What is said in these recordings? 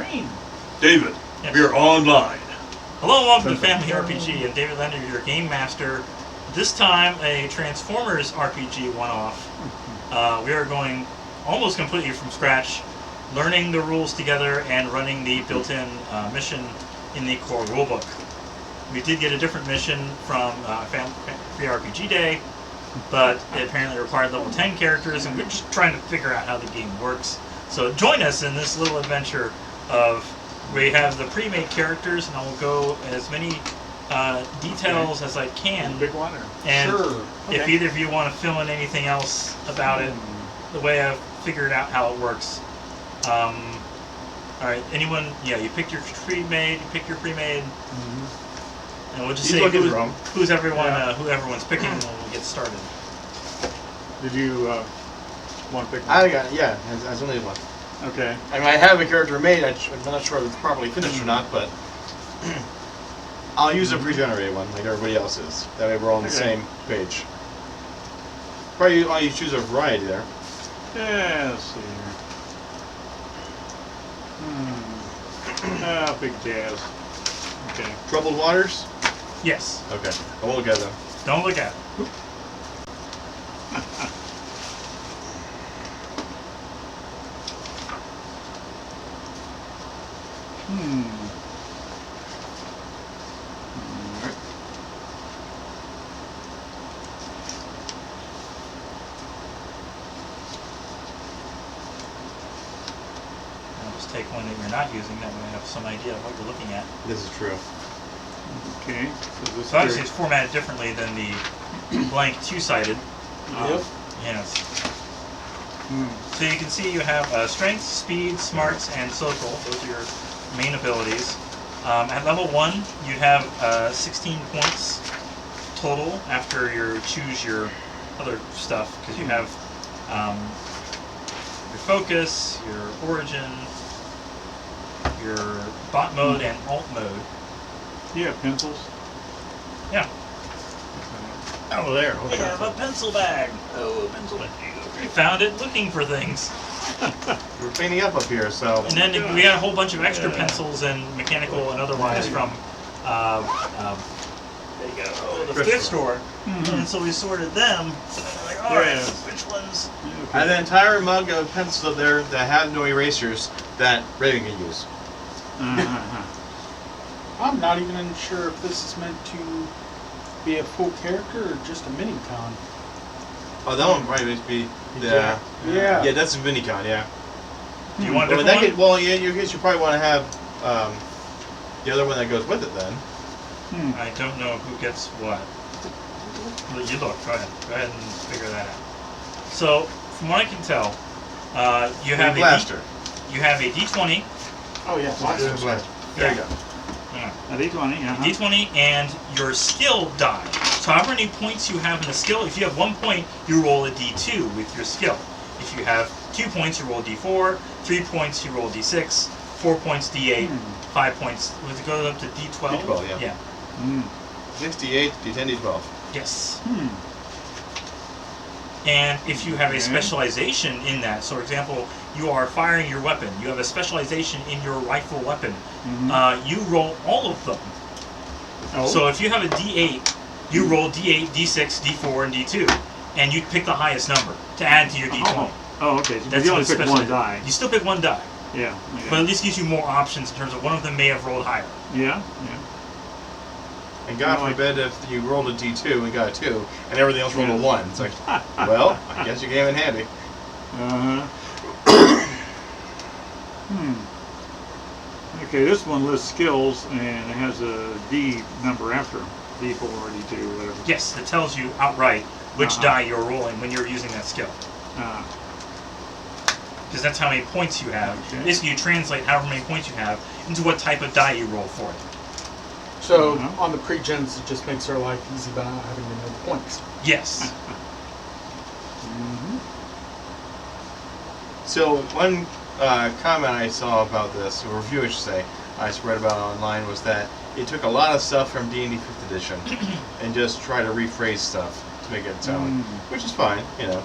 screen. David, Yes. we're online. Hello, welcome to Family RPG, and David Leonard, your game master. This time, a Transformers RPG one-off. We are going almost completely from scratch, learning the rules together and running the built-in mission in the core rulebook. We did get a different mission from Free RPG Day, but it apparently required level 10 characters, and we're just trying to figure out how the game works. So join us in this little adventure of, we have the pre-made characters, and I will go as many details as I can. Big one, or? And Sure. if Okay. either of you want to fill in anything else about it, the way I've figured out how it works. All right, anyone? Yeah, you pick your pre-made. You pick your pre-made, and we'll just He's say looking wrong. who's everyone. Yeah. Who everyone's picking, and we'll get started. Did you want to pick one? I got it, yeah, as only one. Okay. I mean, I have a character made, I'm not sure if it's properly finished or not, but I'll use a pre-generated one, like everybody else is. That way we're all on the Okay. same page. Probably I'll choose a variety there. Yeah, let's see here. Big jazz. Okay. Troubled waters? Yes. Okay, I won't look at them. Don't look at it. Alright. I'll just take one that you're not using. That way I have some idea of what you're looking at. This is true. Okay. So this So obviously it's formatted differently than the blank two-sided. Yep. Yes. So you can see you have strength, speed, smarts, and social. Those are your main abilities. At level 1, you'd have 16 points total after you choose your other stuff, because you have your focus, your origin, your bot mode, and alt mode. Yeah, pencils. Yeah. Oh, there. We have a pencil bag. Oh, a pencil bag. We found it looking for things. We're cleaning up here, so. And then we had a whole bunch of extra pencils and mechanical and otherwise from there you go, the Thrift thrift store. And so we sorted them. So we're like, all right, Yeah. which ones? I have an entire mug of pencils up there that have no erasers that Raven can use. I'm not even sure if this is meant to be a full character or just a mini-con. Oh, that one probably must be the. Yeah. Yeah, that's a minicon, yeah. Do you want a Well, different one? yeah, you guess you probably want to have the other one that goes with it then. I don't know who gets what. Well, you look. Go ahead. Go ahead and figure that out. So, from what I can tell, you have blaster. You have a D20. Oh yeah, Blaster. There you go. A D20, D20 and your skill die. So however many points you have in a skill, if you have 1 point, you roll a D2 with your skill. If you have 2 points, you roll D4. 3 points, you roll D6. 4 points, D8. 5 points. Does it go up to D12? D12, yeah. 68, D10, D12. Yes. And if you have a specialization in that, so for example, you are firing your weapon, you have a specialization in your rifle weapon, you roll all of them. Oh. So if you have a D8, you roll D8, D6, D4, and D2, and you pick the highest number to add to your D20. Oh, okay. So That's you only what's pick one special. die. You still pick one die, Yeah. but at least gives you more options in terms of one of them may have rolled higher. Yeah. And God forbid if you rolled a D2 and got a 2, and everything else rolled a 1. It's like, well, I guess you came in handy. Okay, this one lists skills and it has a D number after D4 or D2 or whatever. Yes, it tells you outright which die you're rolling when you're using that skill. Because that's how many points you have. Okay. Basically, you translate however many points you have into what type of die you roll for it. So on the pre-gens, it just makes our life easy by not having to know the points. Yes. So one comment I saw about this, or review I should say, I read about online, was that it took a lot of stuff from D&D 5th edition and just tried to rephrase stuff to make it sound, which is fine, you know.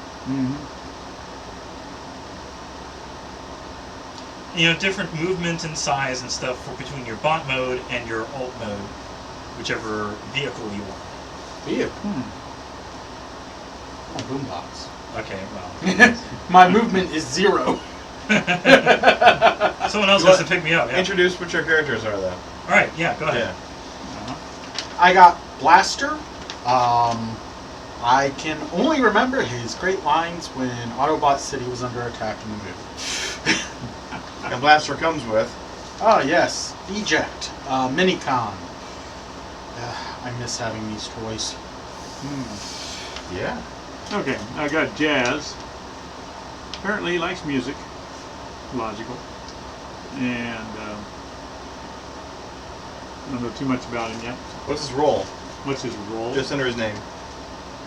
different movement and size and stuff for between your bot mode and your alt mode, whichever vehicle you want. Vehicle. Oh, boombox. Okay, well, My movement is 0. someone else has to pick me up. Yeah. Introduce what your characters are, though. All right, yeah, go ahead. Yeah. I got Blaster. I can only remember his great lines when Autobot City was under attack in the movie. And Blaster comes with. Oh, yes. Eject. Minicon. I miss having these toys. Yeah. Okay, I got Jazz. Apparently he likes music. Logical. And I don't know too much about him yet. What's his role? What's his role? Just under his name.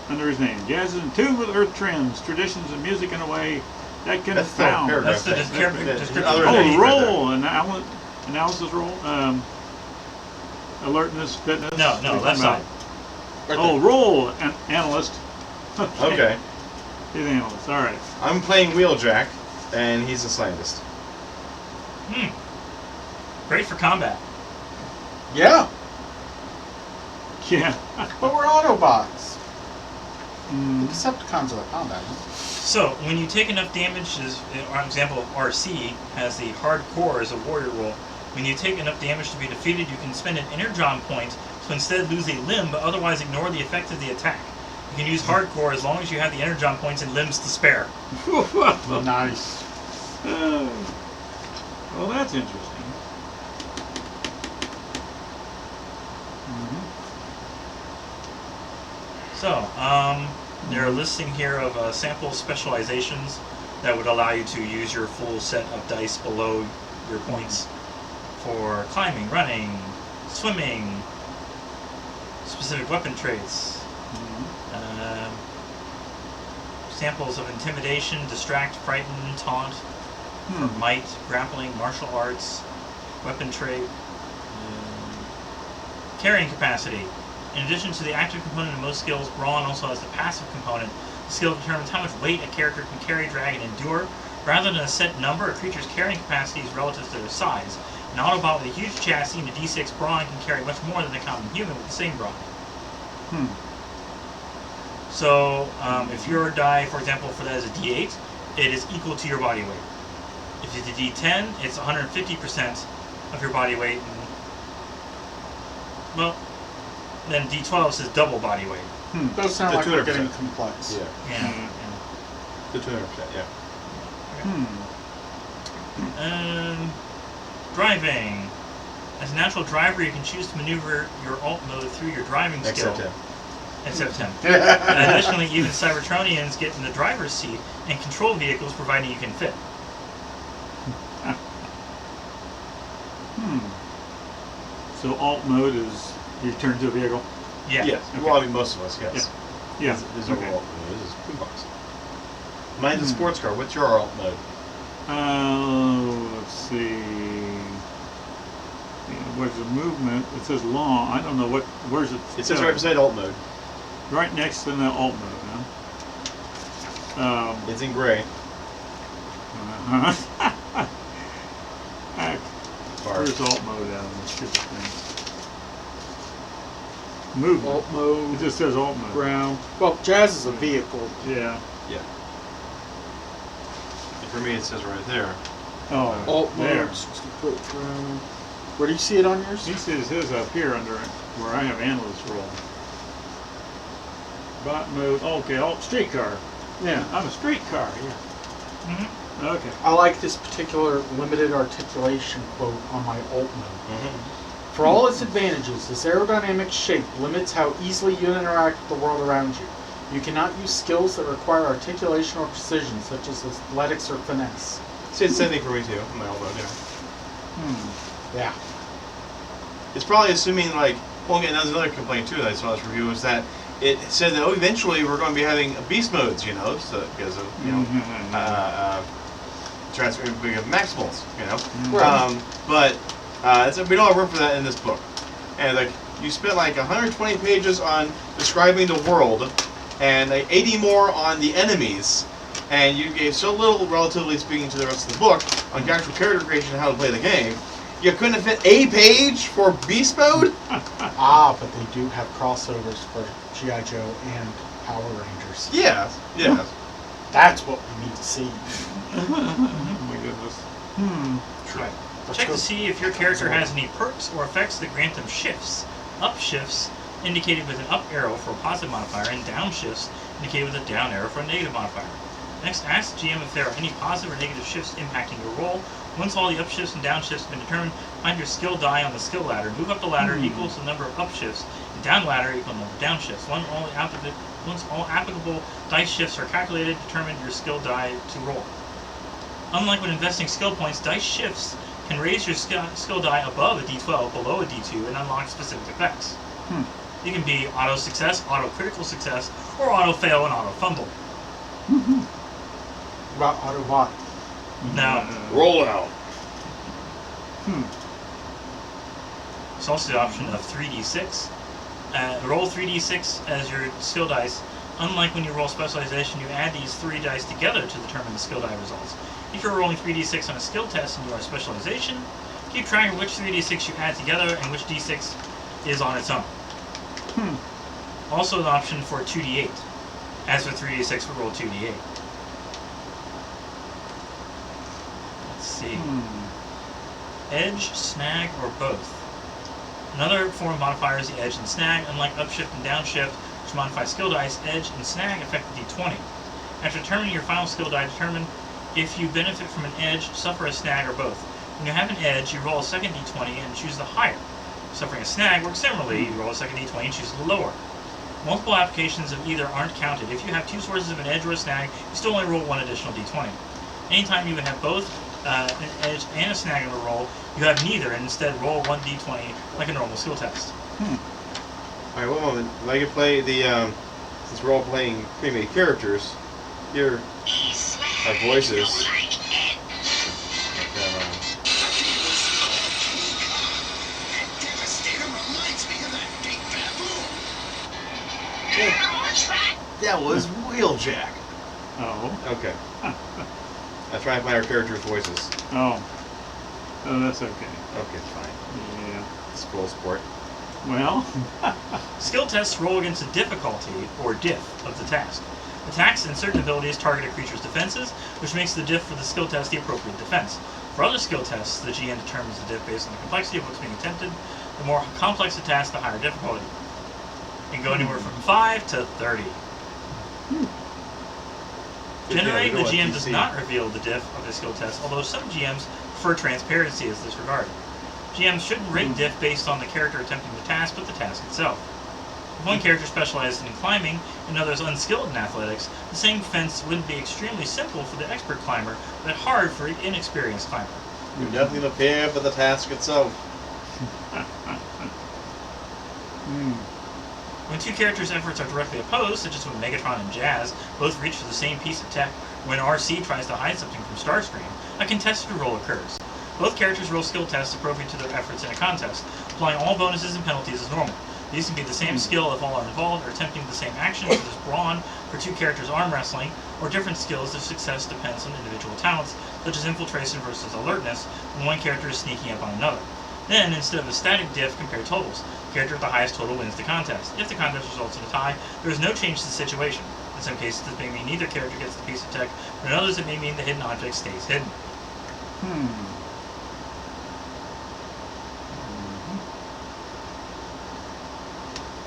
Under his name. Jazz is in tune with Earth trends, traditions, and music in a way that can That's the found. paragraph. That's the description. Other Oh, than role, analysis role, alertness, fitness. No, What are you left talking side. about? Oh, role, analyst. Okay. He's an analyst. All right. I'm playing Wheeljack, and he's a scientist. Great for combat. Yeah, Yeah. but we're Autobots. Mm, Decepticons are combat. So, when you take enough damage, as for example, RC has the hardcore as a warrior role. When you take enough damage to be defeated, you can spend an energon point to instead lose a limb, but otherwise ignore the effect of the attack. You can use hardcore as long as you have the energon points and limbs to spare. Nice. Well, that's interesting. Mhm. So, there are listing here of sample specializations that would allow you to use your full set of dice below your points for climbing, running, swimming, specific weapon traits. Samples of intimidation, distract, frighten, taunt, for might, grappling, martial arts, weapon trait, carrying capacity. In addition to the active component of most skills, Brawn also has the passive component. The skill determines how much weight a character can carry, drag, and endure. Rather than a set number, a creature's carrying capacity is relative to their size. An Autobot with a huge chassis and a D6 Brawn can carry much more than a common human with the same Brawn. So, if your die, for example, for that is a D8, it is equal to your body weight. If it's a D10, it's 150% of your body weight. And, well, then D12 says double body weight. Those sound The like we're 200%. getting complex. Yeah. Yeah. The 200%, yeah. Driving. As a natural driver, you can choose to maneuver your alt mode through your driving skill. Except him. Except him. And additionally, even Cybertronians get in the driver's seat and control vehicles, providing you can fit. So alt mode is you turn to a vehicle. Yeah. Yes. Okay. Well, I mean, most of us, yes. Yeah. This is Okay. our alt mode. This is boombox. Mine's a sports car. What's your alt mode? Let's see. Where's the movement? It says long. I don't know what. Where's it? It says right beside alt mode. Right next to the alt mode. Huh? It's in gray. Where's alt mode out of this stupid thing? Movement. Alt mode. It just says alt mode. Ground. Well, Jazz is a vehicle. Yeah. Yeah. And for me, it says right there. Oh, Alt there. mode. 60-foot ground. Where do you see it on yours? He says his up here under it, where I have analyst roll. Bot mode. Oh, okay, alt streetcar. Yeah, I'm a streetcar. Yeah. Okay. I like this particular limited articulation quote on my alt mode. For all its advantages, this aerodynamic shape limits how easily you interact with the world around you. You cannot use skills that require articulation or precision, such as athletics or finesse. See, it's the same thing for me too. My alt mode, yeah. Yeah. It's probably assuming like. Well, again, that was another complaint too that I saw in this review was that it said that eventually we're going to be having beast modes, so because of transferring big of maximals, Right. But so we don't have room for that in this book, and like you spent like 120 pages on describing the world, and like 80 more on the enemies, and you gave so little, relatively speaking, to the rest of the book on the actual character creation and how to play the game, you couldn't fit a page for Beast Mode? But they do have crossovers for G.I. Joe and Power Rangers. Yeah, yeah. That's what we need to see. Oh my goodness. Right. Let's Check go. to see if your character has any perks or effects that grant them shifts. Up shifts indicated with an up arrow for a positive modifier, and down shifts indicated with a down arrow for a negative modifier. Next, ask the GM if there are any positive or negative shifts impacting your roll. Once all the up shifts and down shifts have been determined, find your skill die on the skill ladder. Move up the ladder equals the number of up shifts, and down the ladder equal the number of down shifts. Once all applicable dice shifts are calculated, determine your skill die to roll. Unlike when investing skill points, dice shifts can raise your skill die above a d12, below a d2, and unlock specific effects. It can be auto success, auto critical success, or auto fail and auto fumble. About Autobot. Now, Roll out. there's also the option of 3d6. Roll 3d6 as your skill dice. Unlike when you roll specialization, you add these 3 dice together to determine the skill die results. If you're rolling 3d6 on a skill test and you are specialization, keep track of which 3d6 you add together and which d6 is on its own. Also an option for 2d8. As for 3d6, we roll 2d8. Let's see. Edge, snag, or both. Another form of modifier is the edge and snag. Unlike upshift and downshift, which modify skill dice, edge and snag affect the d20. After determining your final skill die, determine if you benefit from an edge, suffer a snag, or both. When you have an edge, you roll a second d20 and choose the higher. Suffering a snag works similarly. You roll a second d20 and choose the lower. Multiple applications of either aren't counted. If you have 2 sources of an edge or a snag, you still only roll 1 additional d20. Anytime you would have both an edge and a snag on a roll, you have neither, and instead roll 1 d20 like a normal skill test. Alright, one moment. I can play the, since we're all playing pre-made characters, here are voices. That was Wheeljack. Oh. Okay. I try to play our characters' voices. Oh. Oh, that's okay. Okay, fine. Yeah. It's full sport. Well. Skill tests roll against the difficulty, or diff, of the task. Attacks and certain abilities target a creature's defenses, which makes the diff for the skill test the appropriate defense. For other skill tests, the GM determines the diff based on the complexity of what's being attempted. The more complex the task, the higher difficulty. It can go anywhere from 5 to 30. Generally, the GM does not reveal the diff of the skill test, although some GMs prefer transparency as this regard. GMs shouldn't rate diff based on the character attempting the task, but the task itself. If one character specializes in climbing and another is unskilled in athletics, the same defense would be extremely simple for the expert climber, but hard for the inexperienced climber. You definitely don't care for the task itself. When 2 characters' efforts are directly opposed, such as when Megatron and Jazz both reach for the same piece of tech, when RC tries to hide something from Starscream, a contested roll occurs. Both characters roll skill tests appropriate to their efforts in a contest, applying all bonuses and penalties as normal. These can be the same skill if all are involved, or attempting the same action, such as brawn for 2 characters arm wrestling, or different skills if success depends on individual talents, such as infiltration versus alertness, when one character is sneaking up on another. Then, instead of a static diff, compare totals. The character with the highest total wins the contest. If the contest results in a tie, there is no change to the situation. In some cases, this may mean neither character gets the piece of tech, but in others it may mean the hidden object stays hidden.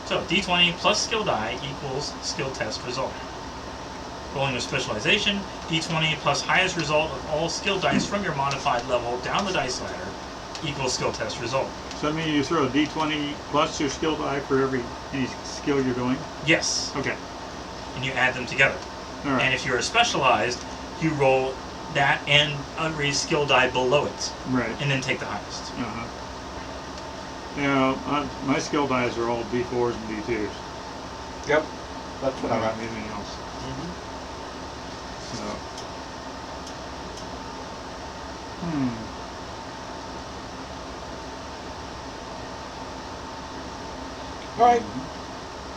So, d20 plus skill die equals skill test result. Rolling with specialization, d20 plus highest result of all skill dice from your modified level down the dice ladder equals skill test result. So I mean you throw a d20 plus your skill die for any skill you're doing? Yes. Okay. And you add them together. All right. And if you're specialized, you roll that and every skill die below it. Right. And then take the highest. Uh-huh. Now, my skill dice are all D4s and D2s. Yep. That's what I I don't got. have anything else. So. Alright.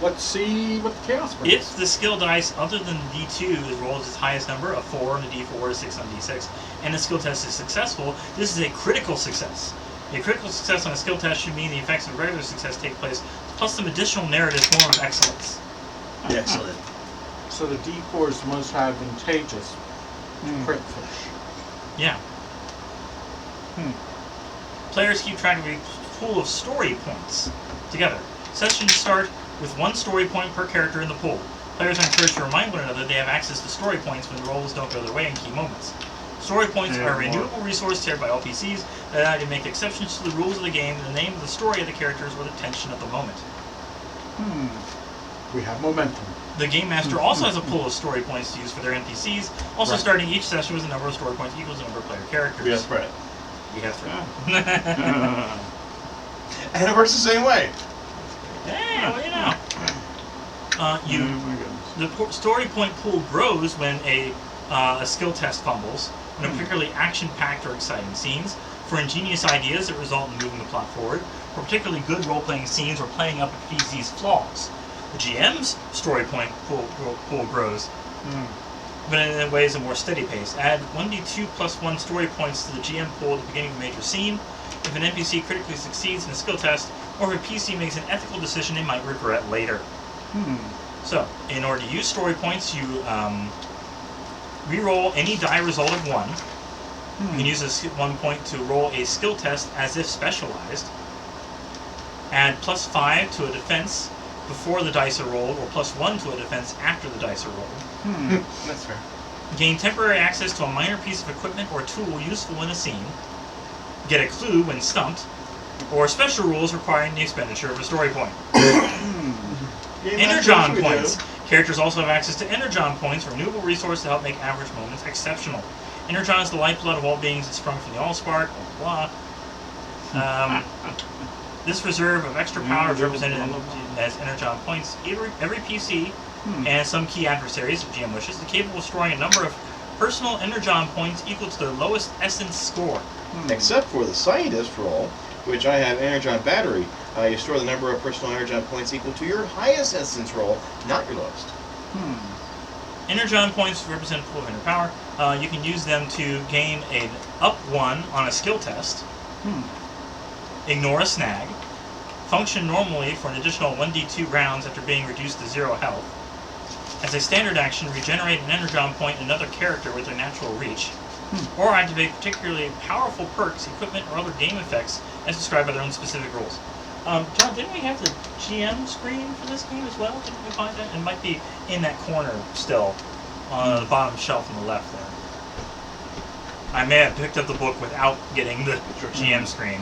Let's see what the chaos brings. If the skill dice other than D2 is rolled its highest number, a 4 on the D4, a 6 on D6, and the skill test is successful, this is a critical success. A critical success on a skill test should mean the effects of regular success take place, plus some additional narrative form of excellence. Excellent. So the D4 is the most advantageous to crit fish. Yeah. Players keep track of a pool of story points together. Sessions start with 1 story point per character in the pool. Players are encouraged to remind one another they have access to story points when the rolls don't go their way in key moments. Story points are a renewable resource shared by LPCs that allow you to make exceptions to the rules of the game, the name of the story of the characters, or the tension of the moment. We have momentum. The Game Master also has a pool of story points to use for their NPCs, also starting each session with a number of story points equals the number of player characters. We have spread. We have 3. And it works the same way. Hey, well, you know. Oh my goodness. The story point pool grows when a skill test fumbles, in particularly action-packed or exciting scenes, for ingenious ideas that result in moving the plot forward, for particularly good role-playing scenes or playing up a PC's flaws. The GM's story point pool grows, but in ways a more steady pace. Add 1d2 plus 1 story points to the GM pool at the beginning of a major scene. If an NPC critically succeeds in a skill test, or if a PC makes an ethical decision they might regret later. So, in order to use story points, you re-roll any die result of 1. You can use this 1 point to roll a skill test as if specialized. Add plus 5 to a defense before the dice are rolled, or plus 1 to a defense after the dice are rolled. That's fair. Gain temporary access to a minor piece of equipment or tool useful in a scene. Get a clue when stumped, or special rules requiring the expenditure of a story point. Energon points. Characters also have access to Energon points, a renewable resource to help make average moments exceptional. Energon is the lifeblood of all beings that sprung from the Allspark, blah, blah. This reserve of extra power is represented as Energon points. Every PC and some key adversaries, if GM wishes, are capable of storing a number of personal Energon points equal to their lowest essence score. Except for the scientist roll, which I have Energon battery. You store the number of personal Energon points equal to your highest essence roll, not your lowest. Energon points represent a pool of inner power. You can use them to gain an up 1 on a skill test, ignore a snag, function normally for an additional 1d2 rounds after being reduced to 0 health. As a standard action, regenerate an Energon point in another character with their natural reach, or activate particularly powerful perks, equipment, or other game effects as described by their own specific rules. John, didn't we have the GM screen for this game as well? Didn't we find that? It might be in that corner still, on the bottom shelf on the left there. I may have picked up the book without getting the GM screen.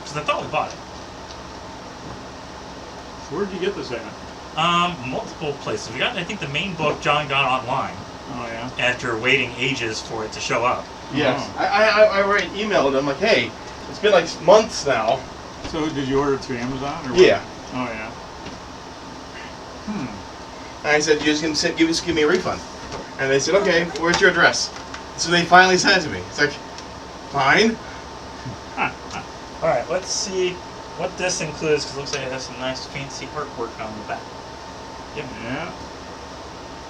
Because I thought we bought it. Where'd you get this at? Multiple places. We got, I think, the main book John got online. Oh yeah. After waiting ages for it to show up. Yes. I already emailed him, like, hey, it's been like months now. So did you order it through Amazon or what? Yeah. Oh yeah. And I said, you're just gonna give me a refund. And they said, okay, where's your address? So they finally sent it to me. It's like, fine. Alright, let's see what this includes, because it looks like it has some nice fancy artwork on the back. Yep. Yeah.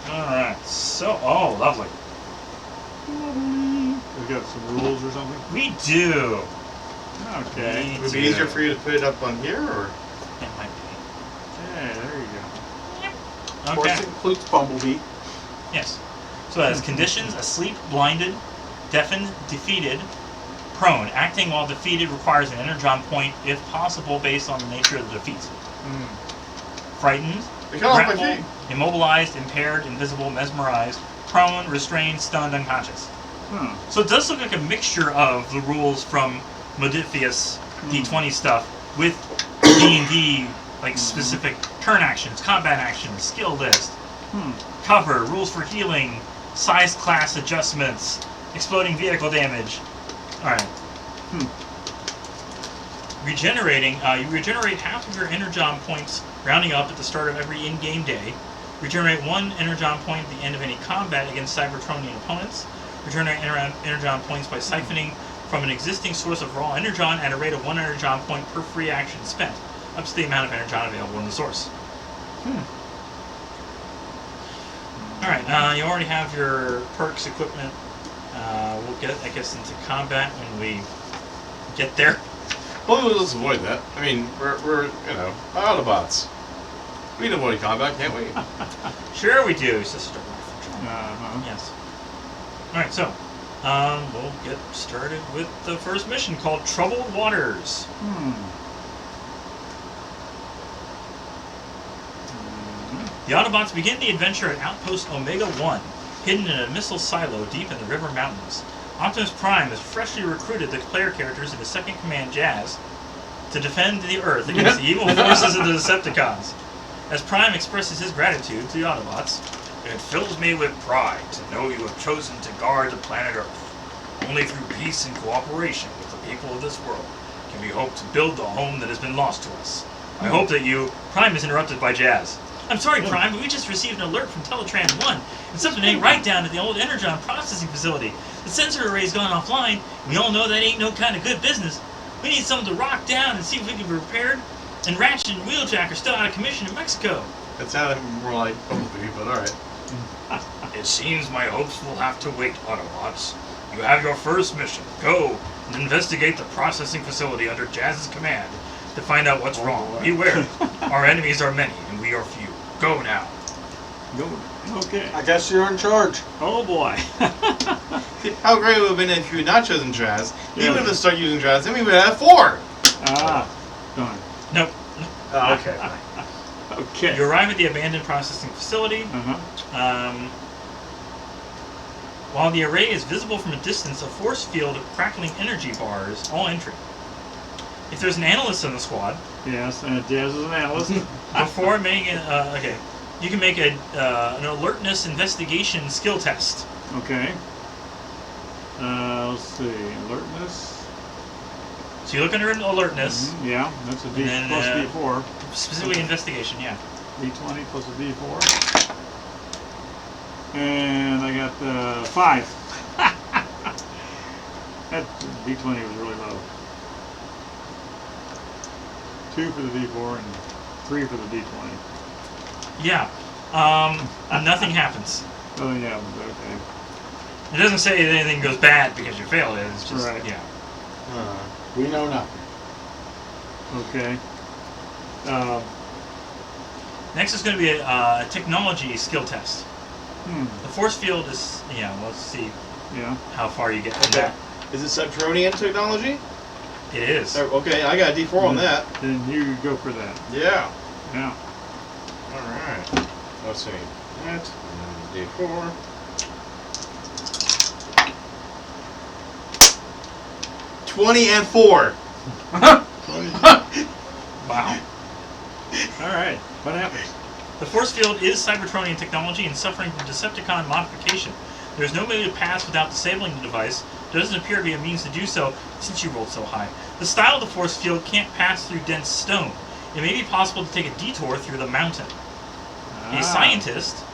Alright, so, oh, lovely. We got some rules or something? We do. Okay. Would it be easier for you to put it up on here, or? It might be. Yeah, there you go. Of course, Okay. it includes Bumblebee. Yes. So it has conditions: asleep, blinded, deafened, defeated, prone. Acting while defeated requires an Energon point, if possible, based on the nature of the defeat. Frightened, They cut off my grappled, feet. immobilized, impaired, invisible, mesmerized, prone, restrained, stunned, unconscious. So it does look like a mixture of the rules from Modifius D20 stuff with D&D, like specific turn actions, combat actions, skill list, cover, rules for healing, size class adjustments, exploding vehicle damage. Alright. Regenerating, you regenerate half of your Energon points, rounding up at the start of every in-game day. Regenerate 1 Energon point at the end of any combat against Cybertronian opponents. Return energon points by siphoning from an existing source of raw energon at a rate of 1 energon point per free action spent, up to the amount of energon available in the source. Alright, you already have your perks equipment. We'll get, I guess, into combat when we get there. Well, we'll just avoid that. I mean, we're Autobots. We can avoid combat, can't we? Sure we do, Sister. Yes. Alright, so, we'll get started with the first mission called Troubled Waters. The Autobots begin the adventure at Outpost Omega-1, hidden in a missile silo deep in the River Mountains. Optimus Prime has freshly recruited the player characters in his second command, Jazz, to defend the Earth against the evil forces of the Decepticons. As Prime expresses his gratitude to the Autobots, "It fills me with pride to know you have chosen to guard the planet Earth. Only through peace and cooperation with the people of this world can we hope to build the home that has been lost to us. I hope that you..." Prime is interrupted by Jazz. "I'm sorry, Prime, but we just received an alert from Teletran 1, and something ain't right down at the old Energon processing facility. The sensor array's gone offline, and we all know that ain't no kind of good business. We need something to rock down and see if we can be repaired, and Ratchet and Wheeljack are still out of commission in Mexico." It sounded more like Bumblebee, but alright. "It seems my hopes will have to wait, Autobots. You have your first mission. Go and investigate the processing facility under Jazz's command to find out what's wrong. boy. Beware, our enemies are many, and we are few. Go now." Go. Okay. I guess you're in charge. Oh boy. How great it would have been if you had not chosen Jazz. He Yeah. would have started using Jazz, then we would have 4! Done. Nope. Oh, okay. Okay. You arrive at the abandoned processing facility. While the array is visible from a distance, a force field of crackling energy bars all entry. If there's an analyst in the squad, Yes, and Jazz is an analyst. before making you can make an alertness investigation skill test. Okay. Let's see. Alertness. So you look under alertness, Yeah, that's a D And then, plus D4. specifically investigation, yeah. D20 plus a D4. And I got 5. That D20 was really low. 2 for the D4 and 3 for the D20. Yeah. Nothing happens. Oh yeah, okay. It doesn't say that anything goes bad because you failed it. It's just, Right. yeah. We know nothing. Okay. Next is going to be a technology skill test. Hmm. The force field is, let's see Yeah. how far you get from Okay. that. Is it subterranean technology? It is. Okay, I got a D4 on that. Then you go for that. Yeah. Yeah. Alright. Let's see. That, and then D4. $20 and $4. Wow. All right. What happens? The force field is Cybertronian technology and suffering from Decepticon modification. There is no way to pass without disabling the device. There doesn't appear to be a means to do so since you rolled so high. The style of the force field can't pass through dense stone. It may be possible to take a detour through the mountain. A scientist.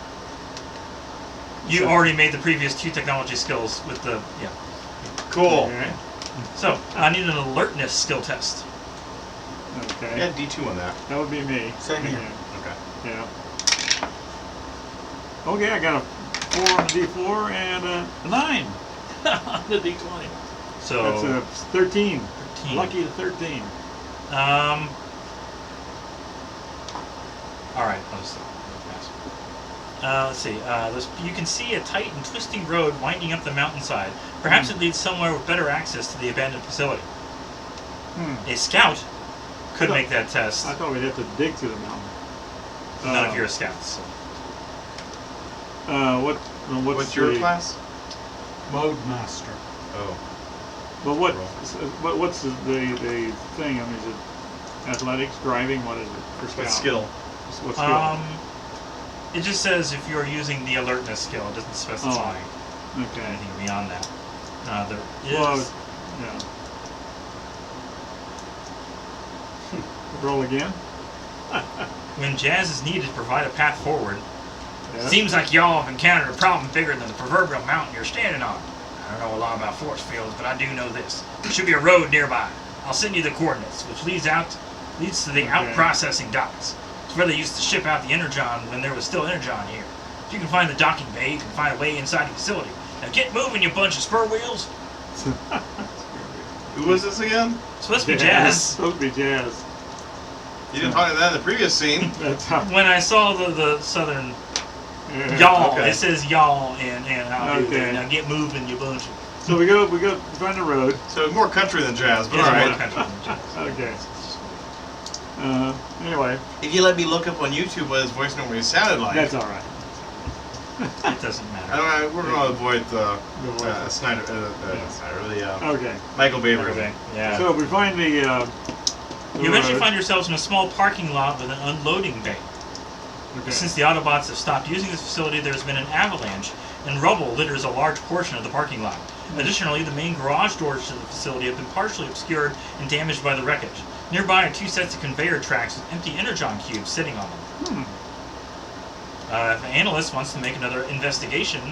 You already made the previous 2 technology skills with the Cool. All right. So I need an alertness skill test. I Okay. got D2 on that. That would be me. Same here. Okay. Yeah. Okay, I got a 4 on the D4 and a 9 on the D20. So That's a 13. 13. Lucky to 13. All right. Let's see. You can see a tight and twisting road winding up the mountainside. Perhaps it leads somewhere with better access to the abandoned facility. A scout could make that test. I thought we'd have to dig through the mountain. None of your scouts. So. What's your class? Mode Master. Oh. But what's the thing? I mean, is it athletics, driving? What is it for scout? What skill? What skill? It just says if you're using the alertness skill. It doesn't specify Okay. anything beyond that. There is. Well, yeah. Roll again. When Jazz is needed to provide a path forward, Yeah. seems like y'all have encountered a problem bigger than the proverbial mountain you're standing on. don't know a lot about force fields, but I do know this. There should be a road nearby. I'll send you the coordinates, which leads to the out-processing docks. It's where they used to ship out the Energon when there was still Energon here. If you can find the docking bay, you can find a way inside the facility. Now get moving, you bunch of spur wheels. Who was this again? It's supposed to be Jazz. Supposed to be Jazz. You didn't talk to that in the previous scene. That's how. When I saw the southern y'all, Okay. it says y'all and I'll do Okay. that. Now get moving, you bunch of... So we go find the road. So more country than jazz, but It's more alright. country than Jazz. Okay. Anyway, If you let me look up on YouTube what his voice normally sounded like, that's all right. It doesn't matter. we're going to avoid the voice. Snyder, Yeah. Snyder, Okay. Michael Bay Okay. version. Yeah. So we find the you eventually road. find yourselves in a small parking lot with an unloading bay. Okay. Since the Autobots have stopped using this facility, there's been an avalanche, and rubble litters a large portion of the parking lot. Additionally, the main garage doors to the facility have been partially obscured and damaged by the wreckage. Nearby are 2 sets of conveyor tracks with empty energon cubes sitting on them. If an analyst wants to make another investigation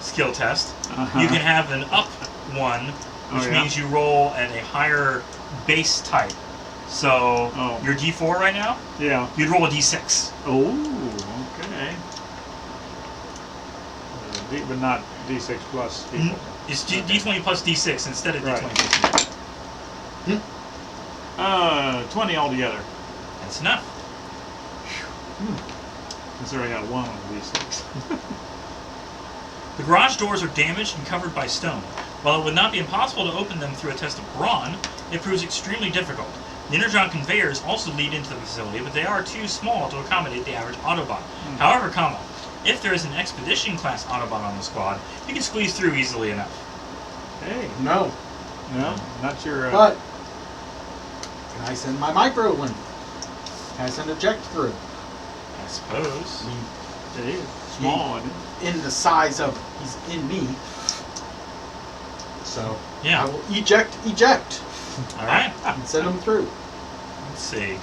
skill test, you can have an up one, which means you roll at a higher base type. So you're D4 right now? Yeah. You'd roll a D6. Oh, okay. But not D6 plus people. It's D20 plus D6 instead of Right. D20 plus 20 altogether. That's enough. Considering I got one on D6. The garage doors are damaged and covered by stone. While it would not be impossible to open them through a test of brawn, it proves extremely difficult. The energon conveyors also lead into the facility, but they are too small to accommodate the average Autobot. However, if there is an Expedition class Autobot on the squad, you can squeeze through easily enough. Hey, No. no, not your. But can I send my micro link? Can I send eject through? I suppose. I mean, it is small, isn't it? in the size of he's in me. So Yeah. I will eject, All right. and send them through. Let's see.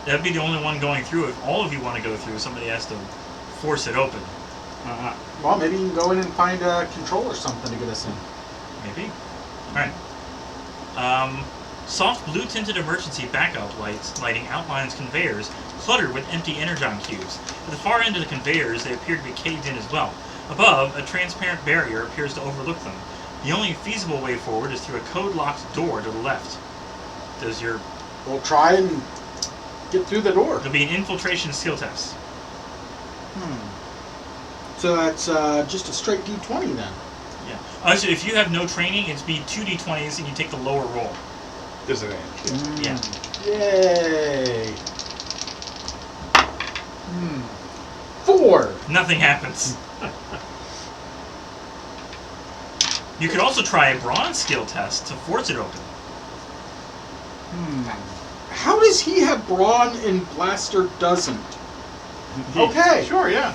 That'd be the only one going through. If all of you want to go through, somebody has to force it open. Well, maybe you can go in and find a control or something to get us in. Maybe. Alright. Soft blue tinted emergency backup lights lighting outlines conveyors cluttered with empty energon cubes. At the far end of the conveyors, they appear to be caved in as well. Above, a transparent barrier appears to overlook them. The only feasible way forward is through a code-locked door to the left. Does your... We'll try and get through the door. There'll be an infiltration skill test. So that's just a straight D20 then. Yeah. So if you have no training, it's be 2 d20s and you take the lower roll. Disadvantage. Yeah. Yay! 4. Nothing happens. You could also try a bronze skill test to force it open. How does he have brawn and Blaster doesn't? Okay. Sure, yeah.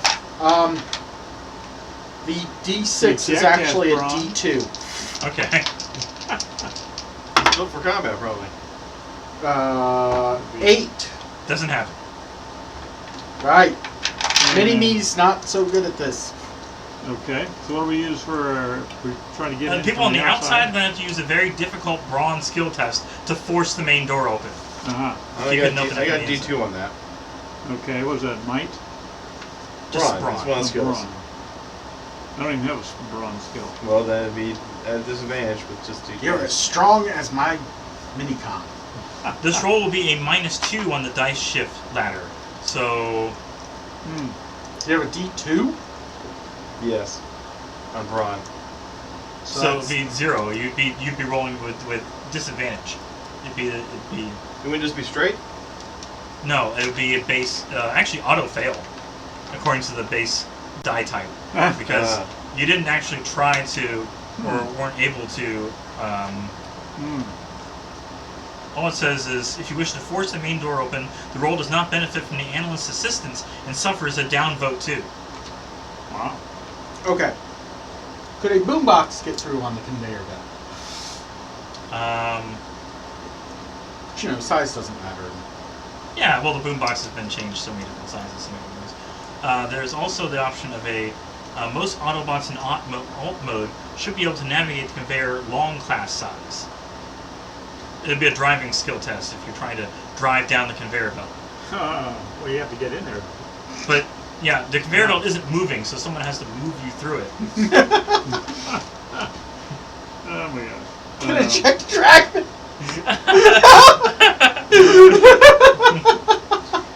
The D6 is Jack has actually a brawn. D2. Okay. Built for combat, probably. 8. Doesn't happen. Right. Mini-me's not so good at this. Okay, so what do we use for? We try to get in People from on the outside are going to have to use a very difficult bronze skill test to force the main door open. Uh-huh. I Keep got, it open I from got the D2 on that. Okay, what was that? Might? Just Brawn, it's brawn. one of the skills. Brawn. I don't even have a bronze skill. Well, then it'd be at a disadvantage with just D2. You're as strong as my minicom. This roll will be a -2 on the dice shift ladder. So, You have a D2? Yes. On Brawn. so it'd be 0. You'd be rolling with disadvantage. It'd be You wouldn't just be straight? no. It would be a base. Actually, auto fail, according to the base die type, because you didn't actually try to or weren't able to. All it says is, if you wish to force the main door open, the roll does not benefit from the analyst's assistance and suffers a downvote too. Wow. Okay. Could a boombox get through on the conveyor belt? But, you know, size doesn't matter. Yeah, well, the boombox has been changed so many different sizes. So many ways. There's also the option of a Most Autobots in alt mode should be able to navigate the conveyor long class size. It'd be a driving skill test if you're trying to drive down the conveyor belt. Well, you have to get in there. But yeah, the conveyor belt isn't moving, so someone has to move you through it. Oh my god. Can I check the track?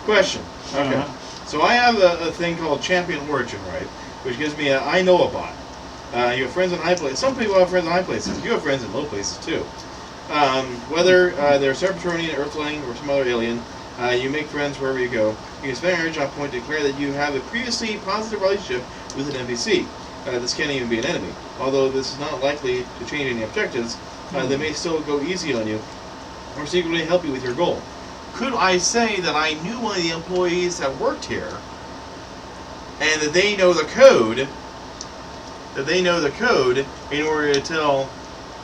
Question. Okay. So I have a thing called Champion Origin, right? Which gives me a I know a bot. You have friends in high places. Some people have friends in high places. You have friends in low places too. Whether they're Cybertronian, Earthling, or some other alien, you make friends wherever you go. You can spend an energy point to declare that you have a previously positive relationship with an NPC. This can't even be an enemy. Although this is not likely to change any objectives, they may still go easy on you or secretly help you with your goal. Could I say that I knew one of the employees that worked here and that they know the code, in order to tell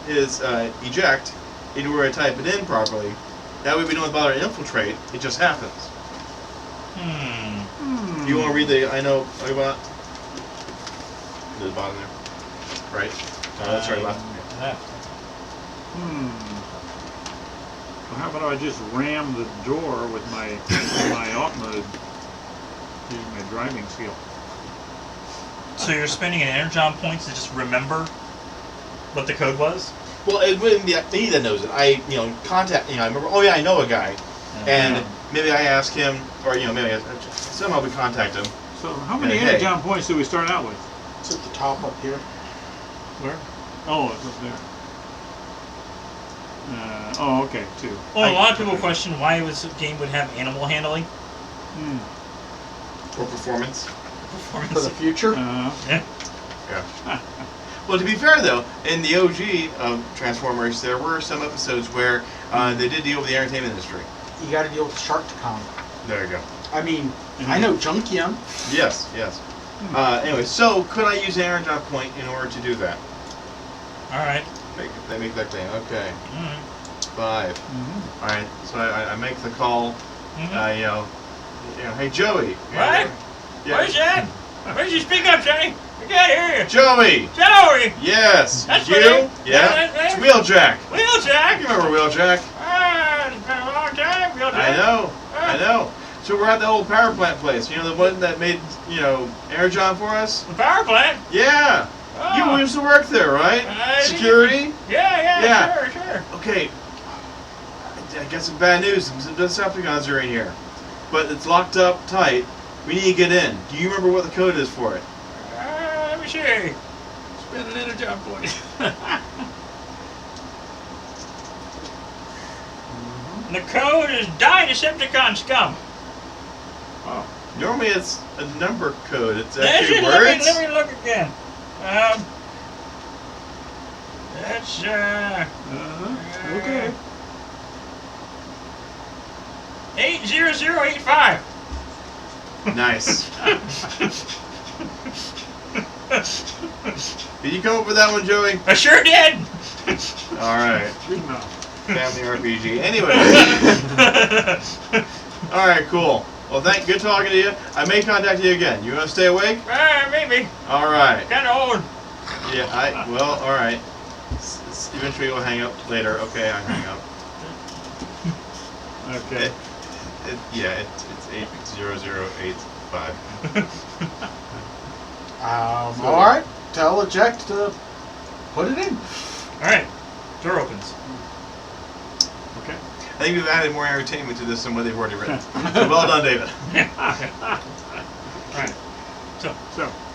his eject, in order to type it in properly? That way we don't bother to infiltrate, it just happens. You want to read the I know about? To the bottom there. Right? That's right, left. Well, how about I just ram the door with my alt mode using my driving skill? So you're spending an energon points to just remember what the code was? Well, it wouldn't be me that knows it. I contact, I remember, oh yeah, I know a guy. And maybe I ask him, or, maybe somehow we contact him. So how many energon points do we start out with? It's at the top up here. Where? Oh, it's up there. Okay, 2. Well, a lot of people question why this game would have animal handling. Or performance. For the future? Yeah. Well, to be fair though, in the OG of Transformers, there were some episodes where they did deal with the entertainment industry. You got to deal with Sharktacon. There you go. I mean, I know Junkium. Yes. Anyway, so could I use an energon point in order to do that? All right. They make that thing. Okay. 5. All right. So I make the call. Hey Joey. What? Yeah. Where's that? Why did you speak up, Johnny? I can't hear you. Joey. Joey. Yes. That's you? me. Yeah. That's It's Wheeljack. Wheeljack. You remember Wheeljack? It's been a long time, Wheeljack. I know. So we're at the old power plant place. You know, the one that made, energon for us? The power plant? Yeah. Oh. You used to work there, right? Security? Yeah. Sure. Okay. I got some bad news. Some Decepticons are in here. But it's locked up tight. We need to get in. Do you remember what the code is for it? Let me see. Spend an energon point. The code is Die Decepticon Scum. Oh. Normally it's a number code. It's Let actually words. me look again. That's Okay. 80085. Nice. Did you come up with that one, Joey? I sure did. All right. Good enough. Family RPG. Anyway. All right, cool. Well, good talking to you. I may contact you again. You want to stay awake? Maybe. All right. Kind of old. Yeah. All right. Eventually we'll hang up later. Okay, I hang up. Okay. It's 80085. All right. Tell eject to put it in. All right. Door opens. Okay. I think we've added more entertainment to this than what they've already written. So well done, David. Right. So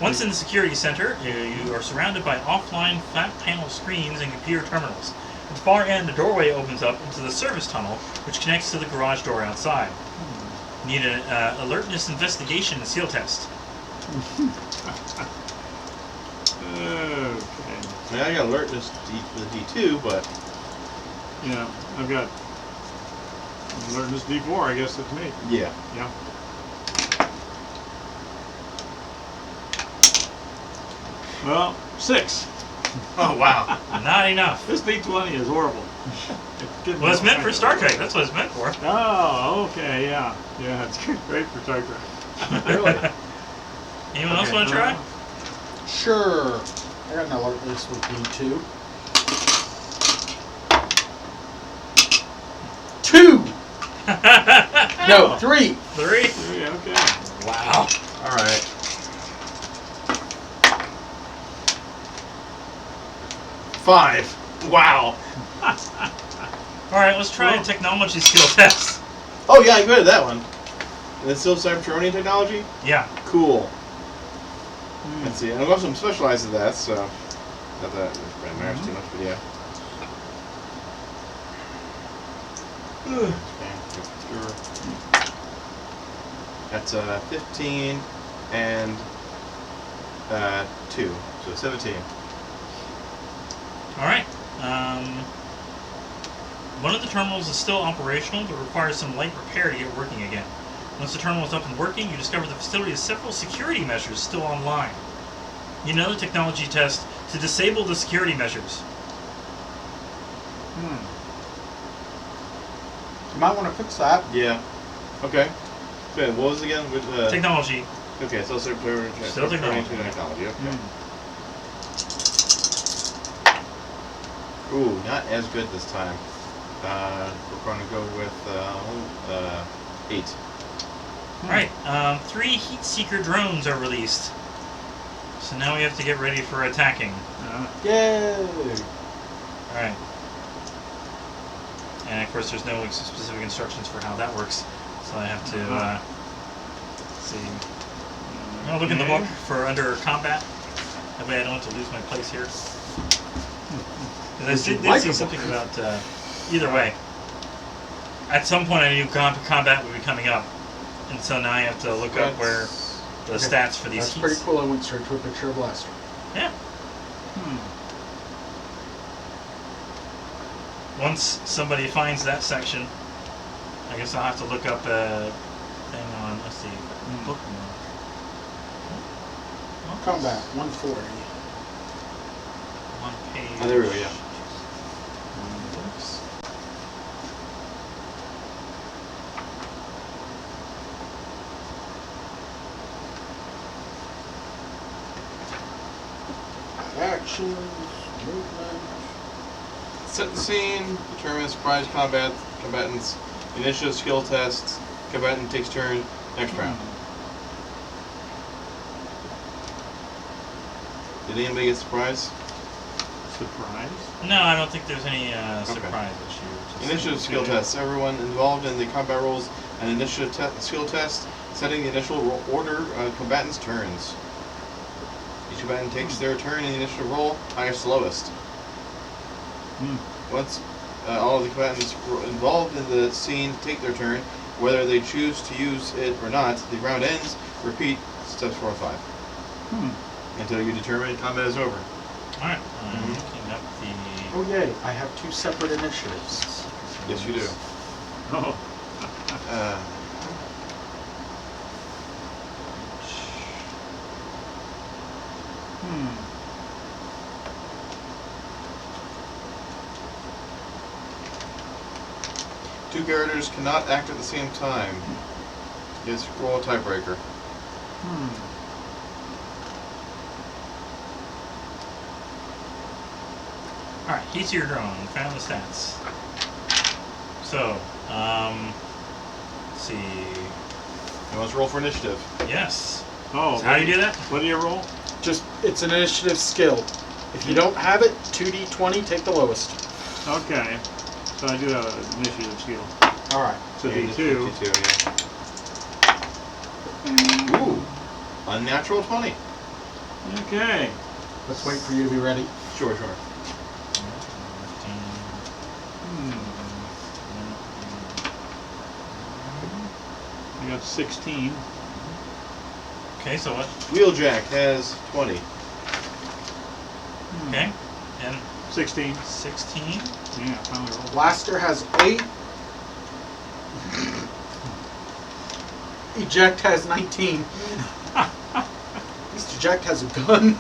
once in the security center, you are surrounded by offline flat panel screens and computer terminals. At the far end, the doorway opens up into the service tunnel, which connects to the garage door outside. You need an alertness investigation and seal test. Okay. I mean, I got alertness for the D2, but Yeah, I've got alertness D4. I guess that's me. yeah. Yeah. Well, 6. Oh wow. Not enough. This D20 is horrible. Well, it's meant for Star Trek. That's what it's meant for. Oh, okay, yeah. Yeah, it's great for Star Trek. Really? Anyone else want to try? Sure. I got an alert list with D2. 2! No, 3! 3? 3, okay. Wow. All right. 5. Wow. Alright, let's try a technology skill test. Oh yeah, I good at that one. And it's still Cybertronian technology? Yeah. Cool. Let's see. And of course I'm specialized in that, so not that it really matters too much, but yeah. That's 15 and 2, so 17. Alright. One of the terminals is still operational, but requires some light repair to get working again. Once the terminal is up and working, you discover the facility has several security measures still online. You need another technology test to disable the security measures. You might want to fix that. Yeah. Okay. So what was it again? With, Technology. okay, so Still technology. technology. Okay. Ooh, not as good this time. We're going to go with 8. Alright, 3 heat seeker drones are released. So now we have to get ready for attacking. Yay! Alright. And of course there's no specific instructions for how that works. So I have to see. I'll look in the book for under combat. That way I don't have to lose my place here. 'Cause I did see something about either way. At some point I knew combat would be coming up. And so now I have to look up where the stats for these That's heats. pretty cool. I went straight to a picture of Blaster. Yeah. Once somebody finds that section, I guess I'll have to look up a thing on, let's see, book. Combat 140. One page. Oh, there we go, yeah. Books. Actions, movement. Set the scene, determine surprise combatants, initiative skill tests, combatant takes turn, next round. Did anybody get surprise? Surprise? No, I don't think there's any surprise issue. Just Initiative skill tests. Everyone involved in the combat rolls an initiative skill test, setting the initial order of combatants' turns. Each combatant takes their turn in the initiative roll, highest to lowest. Once all of the combatants involved in the scene take their turn, whether they choose to use it or not, the round ends. Repeat steps 4 and 5. Until you determine combat is over. Alright, I'm looking up the... Oh yay! I have 2 separate initiatives. Yes, you do. Oh. Two characters cannot act at the same time. Yes, roll a tiebreaker. Alright, heat to your drone. Found the stats. So, let's see. You want to roll for initiative? Yes. Oh. So how do you do that? What do you roll? Just, it's an initiative skill. If you don't have it, 2d20, take the lowest. Okay. So I do have an initiative skill. Alright. So Yeah, D2. D2, yeah. Ooh. Unnatural 20. Okay. Let's wait for you to be ready. Sure. I got 16. Okay, so what? Wheeljack has 20. Okay. And 16. 16. Yeah, finally rolled. Blaster has 8. Eject has 19. At least Eject has a gun.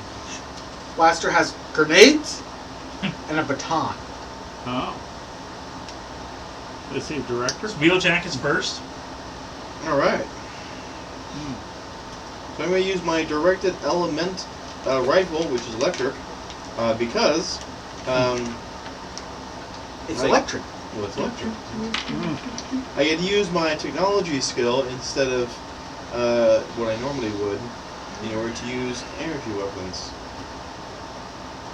Blaster has grenades and a baton. Oh. Let's see, director? So Wheeljack is first. Alright. So I'm going to use my directed element rifle, which is electric, because It's Right. electric. well, it's electric. I get to use my technology skill instead of what I normally would in order to use energy weapons.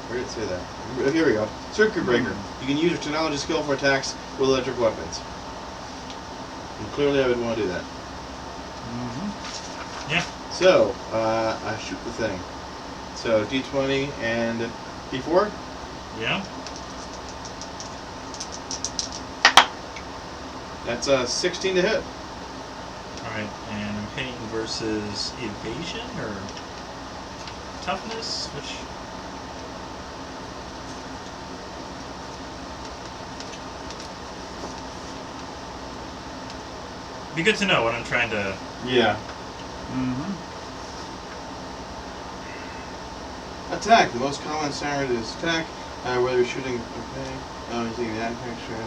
Where did it say that? Here we go. Circuit breaker. You can use your technology skill for attacks with electric weapons. And clearly I would want to do that. Yeah. So, I shoot the thing. So, D20 and D4? Yeah. That's 16 to hit. Alright, and I'm hitting versus evasion or toughness, which... Be good to know what I'm trying to... Yeah. Attack. The most common standard is attack. Whether you're shooting, okay. You're taking the action.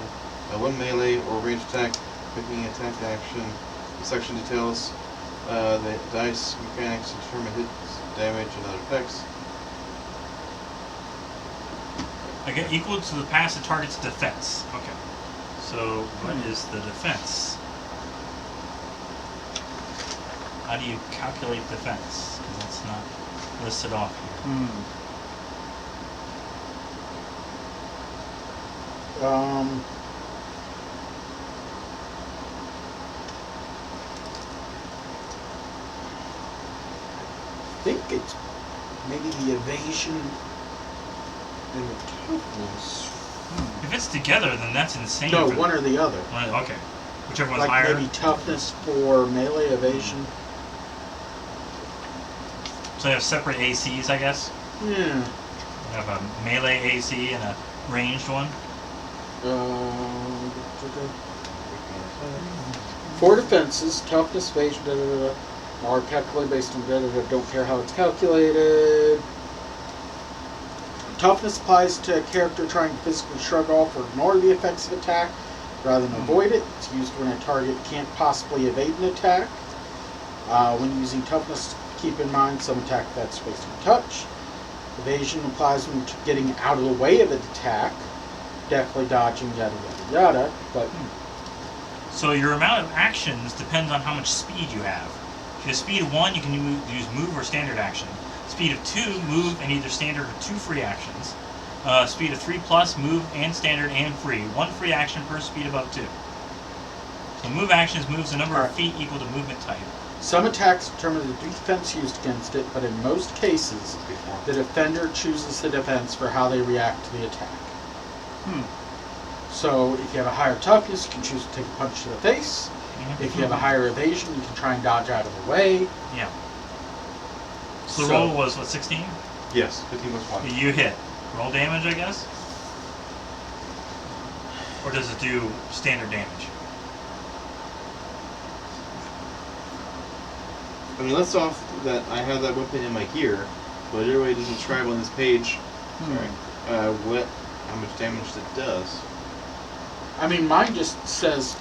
One melee or range attack, picking attack action. The section details the dice mechanics to determine hits, damage, and other effects. I get equal to the passive target's defense. Okay. So, what is the defense? How do you calculate defense? Because it's not listed off here. I think it's maybe the evasion and the toughness. If it's together, then that's insane. No, for one or the other. Okay. Whichever one's Like higher. maybe toughness for melee, evasion. So they have separate ACs, I guess. Yeah. You have a melee AC and a ranged one. For defenses, toughness, evasion, are calculated based on don't care how it's calculated. Toughness applies to a character trying to physically shrug off or ignore the effects of attack rather than avoid it. It's used when a target can't possibly evade an attack. When using toughness, keep in mind some attack effects based on touch. Evasion applies when getting out of the way of an attack. Definitely dodging, yada yada yada. But So your amount of actions depends on how much speed you have. If you have speed of 1, you can use move or standard action. Speed of 2, move and either standard or 2 free actions. Speed of 3 plus, move and standard and free. 1 free action per speed above 2. So move actions moves the number of feet equal to movement type. some attacks determine the defense used against it, but in most cases, the defender chooses the defense for how they react to the attack. So if you have a higher toughness, you can choose to take a punch to the face. If you have a higher evasion, you can try and dodge out of the way. Yeah. So the roll was, what, 16? Yes, 15 plus 1. You hit. Roll damage, I guess? Or does it do standard damage? I mean, let's off that I have that weapon in my gear, but everybody doesn't describe on this page. Sorry. How much damage it does. I mean, mine just says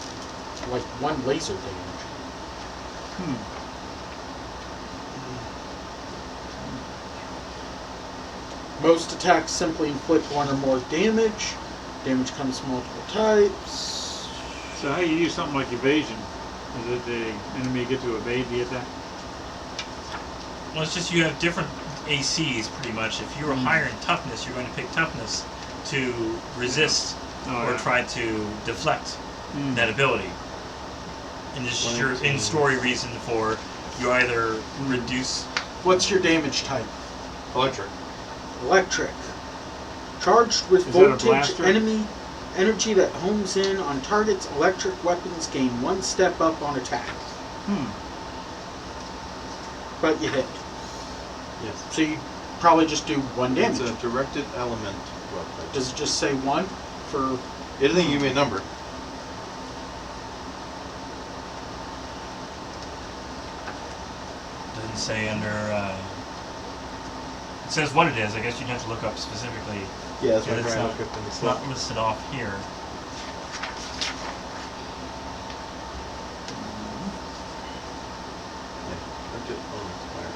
like 1 laser damage. Most attacks simply inflict 1 or more damage. Damage comes in multiple types. So how do you use something like evasion? Is it the enemy get to evade the attack? Well, it's just you have different ACs, pretty much. If you were higher in toughness, you're going to pick toughness to resist or try to deflect that ability. And this is your in-story reason for you either reduce... What's your damage type? Electric. Electric. Charged with Is that a voltage, blaster? enemy energy that homes in on targets, electric weapons gain 1 step up on attack. But you hit. Yes. So you probably just do 1 damage. It's a directed element weapon. Does it just say 1 for... It doesn't give me a number. Doesn't say under... It says what it is. I guess you'd have to look up specifically. Yeah, that's But what I'm it's trying not, to look up in the it's slot. not listed off here. Directed element fire.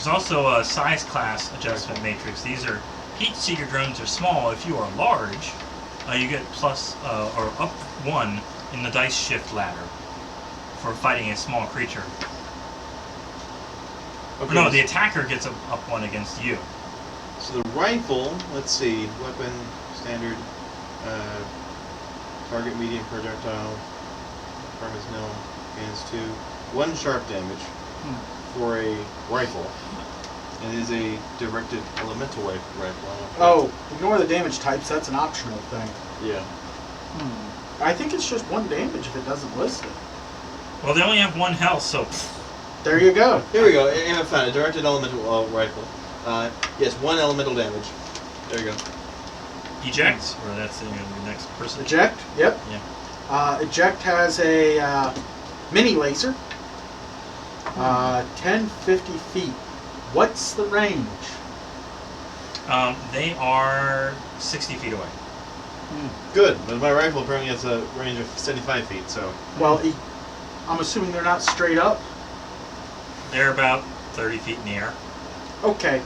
also a size class adjustment matrix. These are heat seeker drones are small. If you are large, you get plus or up 1 in the dice shift ladder for fighting a small creature. Okay. No, the attacker gets up 1 against you. So the rifle, let's see, weapon, standard, target medium projectile, requirements nil, against 2, 1 sharp damage for a rifle. And it is a directed elemental rifle. Oh, ignore the damage types. That's an optional thing. Yeah. I think it's just 1 damage if it doesn't list it. Well, they only have 1 health, so There you go. Here we go. And I found a directed elemental rifle. Yes, 1 elemental damage. There you go. eject, or that's the next person. Eject. Yep. Yeah. Eject has a mini laser. 10, 50 feet. What's the range? They are 60 feet away. Good, but my rifle apparently has a range of 75 feet, so... Well, I'm assuming they're not straight up. They're about 30 feet in the air. Okay.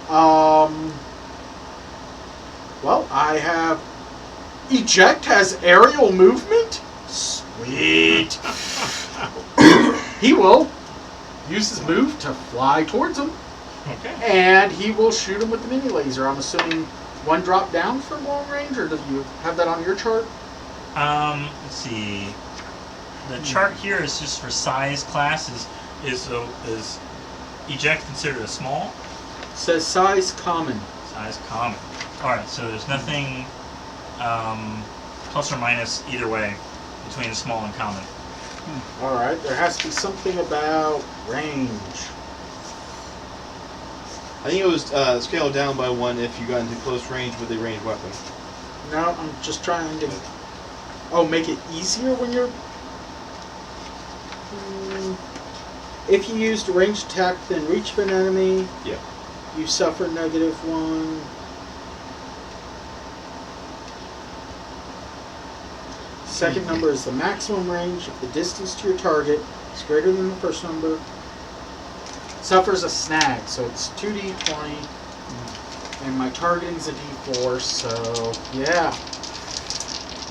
Well, I have... Eject has aerial movement? Sweet. He will use his move to fly towards him. Okay. And he will shoot him with the mini laser. I'm assuming 1 drop down for long range, or do you have that on your chart? Let's see. The chart here is just for size classes. Is eject considered a small? It says size common. Size common. Alright, so there's nothing plus or minus either way between small and common. Alright, there has to be something about range. I think it was scaled down by 1 if you got into close range with a ranged weapon. No, I'm just trying to... Oh, make it easier when you're... If you used a ranged attack within reach of an enemy, Yeah. you suffer -1. Second number is the maximum range. If the distance to your target is greater than the first number, suffers a snag. So it's 2d20, and my targeting's a d4. So yeah,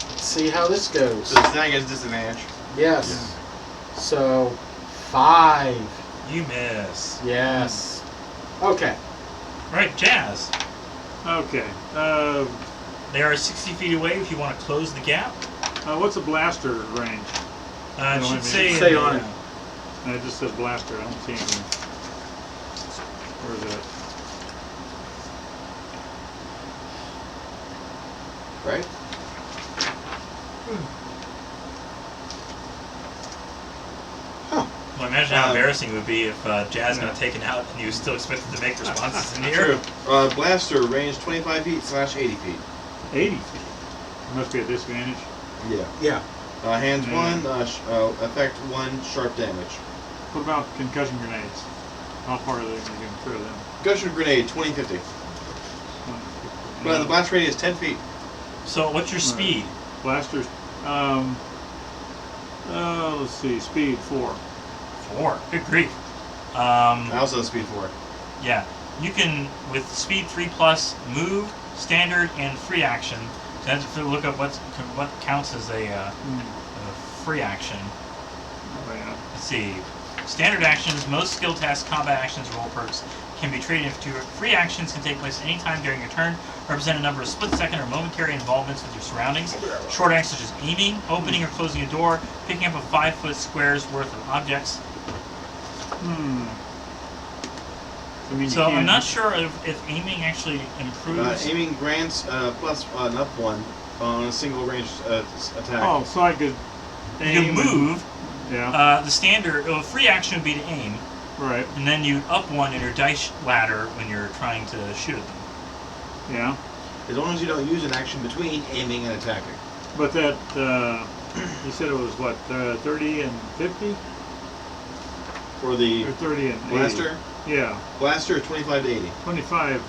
let's see how this goes. So the snag has disadvantage. Yes. So 5. You miss. Yes. Okay. Right, Jazz. Okay. They are 60 feet away if you want to close the gap. What's a blaster range? It should say, Say on it. It just says blaster. I don't see anything. Where is it? Right? Well, imagine how embarrassing it would be if Jazz got taken out and you was still expected to make responses in the air. True. Blaster, range 25 feet / 80 feet. 80 feet. Must be a disadvantage. Yeah. Yeah. Hands 1, effect 1, sharp damage. What about concussion grenades? How far are they going to throw them? Concussion grenade, 20, 50. But the blast radius is 10 feet. So what's your speed? Blasters. Let's see. Speed 4. 4. Good grief. I also have speed 4. Yeah. You can, with speed 3+, move, standard, and free action. So I have to look up what counts as a free action. Oh, yeah. Let's see. Standard actions, most skill tests, combat actions, role perks can be traded into free actions can take place anytime during your turn, represent a number of split-second or momentary involvements with your surroundings. Short actions such as aiming, opening or closing a door, picking up a 5-foot square's worth of objects. I mean, So I'm not sure if aiming actually improves. Aiming grants plus an up 1 on a single range attack. Oh, so I could You aim can move. Yeah. The standard, free action would be to aim, Right. and then you up 1 in your dice ladder when you're trying to shoot at them. Yeah. As long as you don't use an action between aiming and attacking. But that, you said it was what, 30 and 50? For the Or 30 and 80? blaster, Yeah. blaster 25 to 80. 25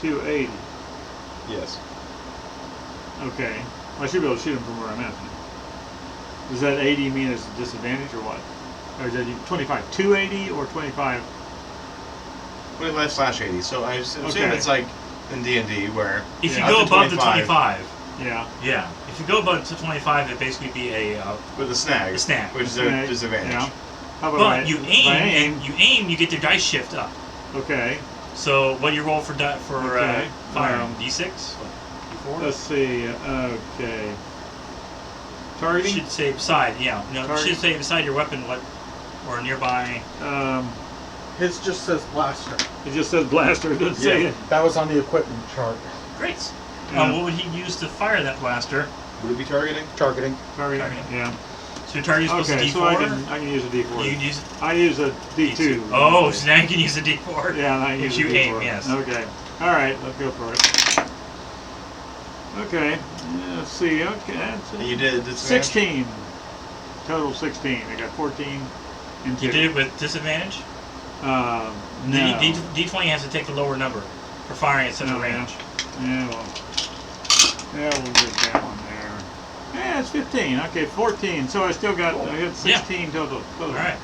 to 80. Yes. Okay. I should be able to shoot him from where I'm at then. Does that 80 mean it's a disadvantage or what? Or is that 25 to 80 or 25 25/80. So I assume Okay. it's like in D&D where If you Yeah. go up to above the 25. 25, Yeah. yeah. If you go above to 25, it'd basically be a. with a snag, A snag. which is Okay. a disadvantage. Yeah. How about But if you I aim, and you aim, you get your dice shift up. Okay. So what do you roll for Okay. firing? D6? What, D4? Let's see. Okay. It Targeting. should say beside, yeah. No, it Target. should say beside your weapon, what, or nearby. His just says blaster. It just says blaster. It doesn't say Yeah. it. That was on the equipment chart. Great. Yeah. What would he use to fire that blaster? Would it be targeting? Targeting. Targeting. Targeting. Yeah. So your target's supposed Okay. to So I D4? can use a D4. You can use I use a D2. Oh, so now you can use a D4. Yeah, and I use If a you D4. aim, yes. Okay. All right. Let's go for it. Okay. Let's see. Okay. That's And you did disadvantage? 16. Total 16. I got 14 and 2. You did it with disadvantage? No. D20 has to take the lower number for firing at such a Oh, yeah. range. Yeah, well. Yeah, we'll get that one there. Yeah, it's 15. Okay, 14. So I still got I got 16 total. All right.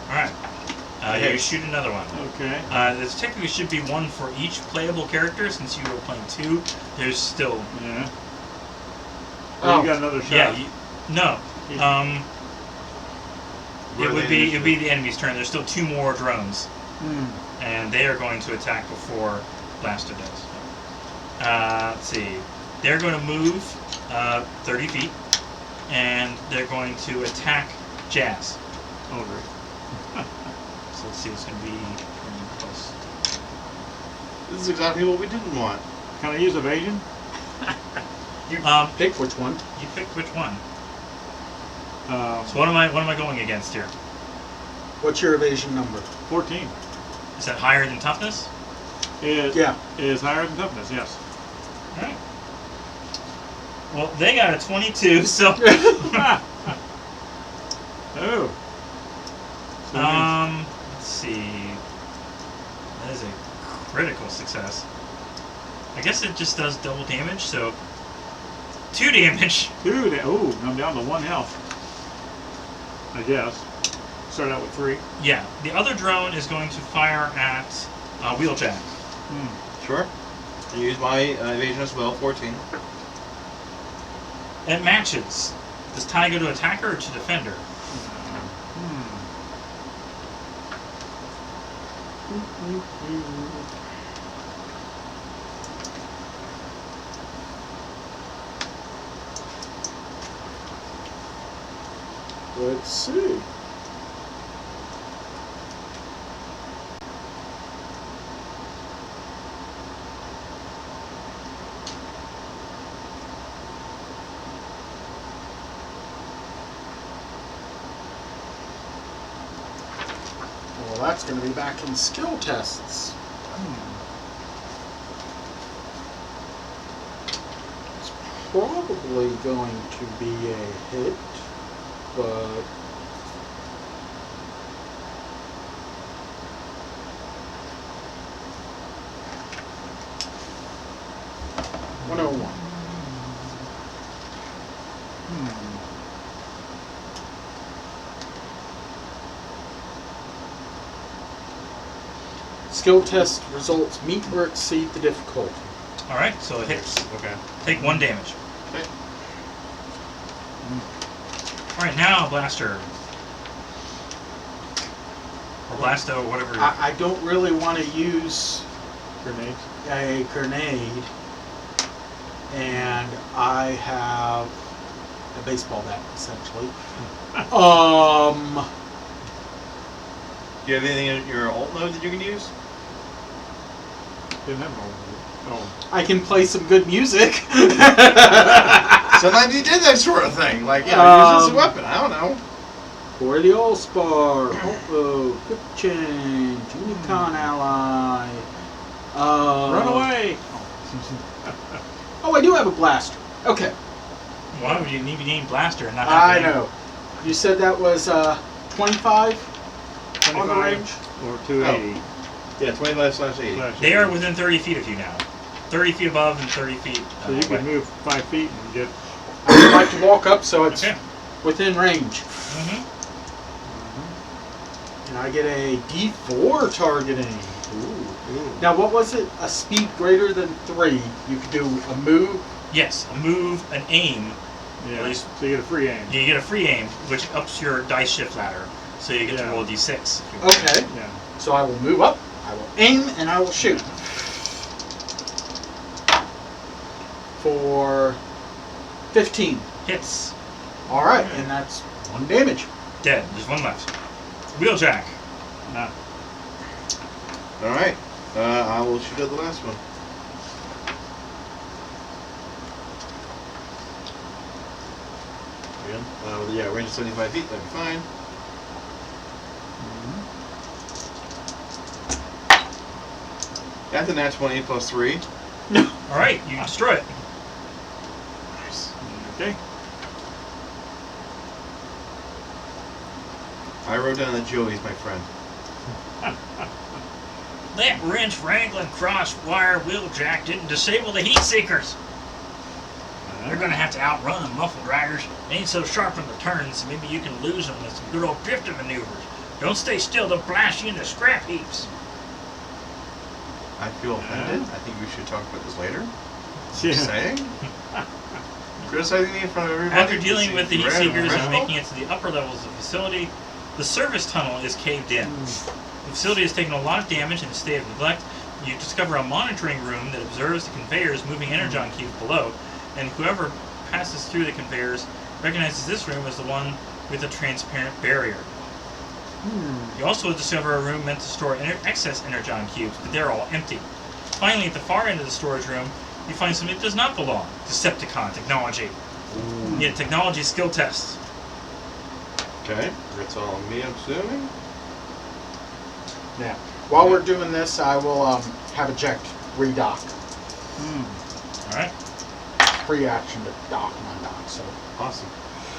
Okay. You shoot another one. Okay. This technically should be one for each playable character since you were playing 2. There's still Yeah. Oh. You got another shot. yeah. No. Where It are would they be initially? the enemy's turn. There's still 2 more drones, and they are going to attack before Blaster does. Let's see. They're going to move 30 feet, and they're going to attack Jazz. Oh, great. So let's see what's going to be from close. This is exactly what we didn't want. Can I use evasion? You Um, pick which one. You pick which one. Um, So what am I going against here? What's your evasion number? 14. Is that higher than toughness? It Yeah. is higher than toughness, yes. All right. Well, they got a 22, so Oh. So that let's see. That is a critical success. I guess it just does double damage, so 2 damage. means 2 oh, I'm down to 1 health. I guess. Start out with 3. Yeah, the other drone is going to fire at Wheeljack. Sure. I use my evasion as well, 14. It matches. Does tie go to attacker or to defender? Let's see. Well, that's going to be back in skill tests. It's probably going to be a hit, but $101. Skill test results meet or exceed the difficulty. All right, so it hits. Okay. Take 1 damage. Okay. All right, now Blaster. Or Blasto, or whatever. I don't really want to use Grenades. a grenade, and I have a baseball bat, essentially. Do you have anything in your alt mode that you can use? Didn't have no. Oh. I can play some good music. Sometimes you did that sort of thing. Like, use this as a weapon. I don't know. For the Allspar, quick change, Unicon ally. Run away! Oh, I do have a blaster. Okay, Why would you need to name Blaster and not I have know. You said that was 25 on the 25 range? or 280. Yeah, 25/80. Slash They are 80. within 30 feet of you now. 30 feet above and 30 feet. So you away. can move 5 feet and get. I would like to walk up so it's Okay. within range. Mm-hmm. And I get a D4 targeting. Ooh. Ooh. Now, what was it? A speed greater than 3. You could do a move. Yes, a move, an aim. Yeah. At least So you get a free aim. you get a free aim, which ups your dice shift ladder. So you get to Yeah. roll a d6. If you want. Okay. Yeah. So I will move up. I will aim, and I will shoot. For 15. Hits. All right, and that's 1 damage. Dead. There's one left. Wheeljack. Nah. All right. I will shoot at the last one. Again. With yeah, range of 75 feet. That'd be fine. That's a nat 20 plus 3. All right, you destroy it. Nice. Okay. I wrote down that Joey's my friend. That wrench wrangling cross wire wheeljack didn't disable the heat seekers. They're gonna have to outrun them muffled riders. They ain't so sharp on the turns, so maybe you can lose them with some good old drifting maneuvers. Don't stay still, they'll blast you into scrap heaps. I feel offended. I think we should talk about this later. Yeah. Saying? Criticizing me in front of everybody? After dealing with the heat Right, seekers and right. making it to the upper levels of the facility, the service tunnel is caved in. The facility has taken a lot of damage in a state of neglect. You discover a monitoring room that observes the conveyors moving energon cubes below, and whoever passes through the conveyors recognizes this room as the one with a transparent barrier. You also discover a room meant to store excess energon cubes, but they're all empty. Finally, at the far end of the storage room, you find something that does not belong. Decepticon technology. You need a technology skill test. Okay. That's all me, I'm assuming. Yeah. While we're doing this, I will have eject redock. Alright. Free action to dock my dock. So Awesome.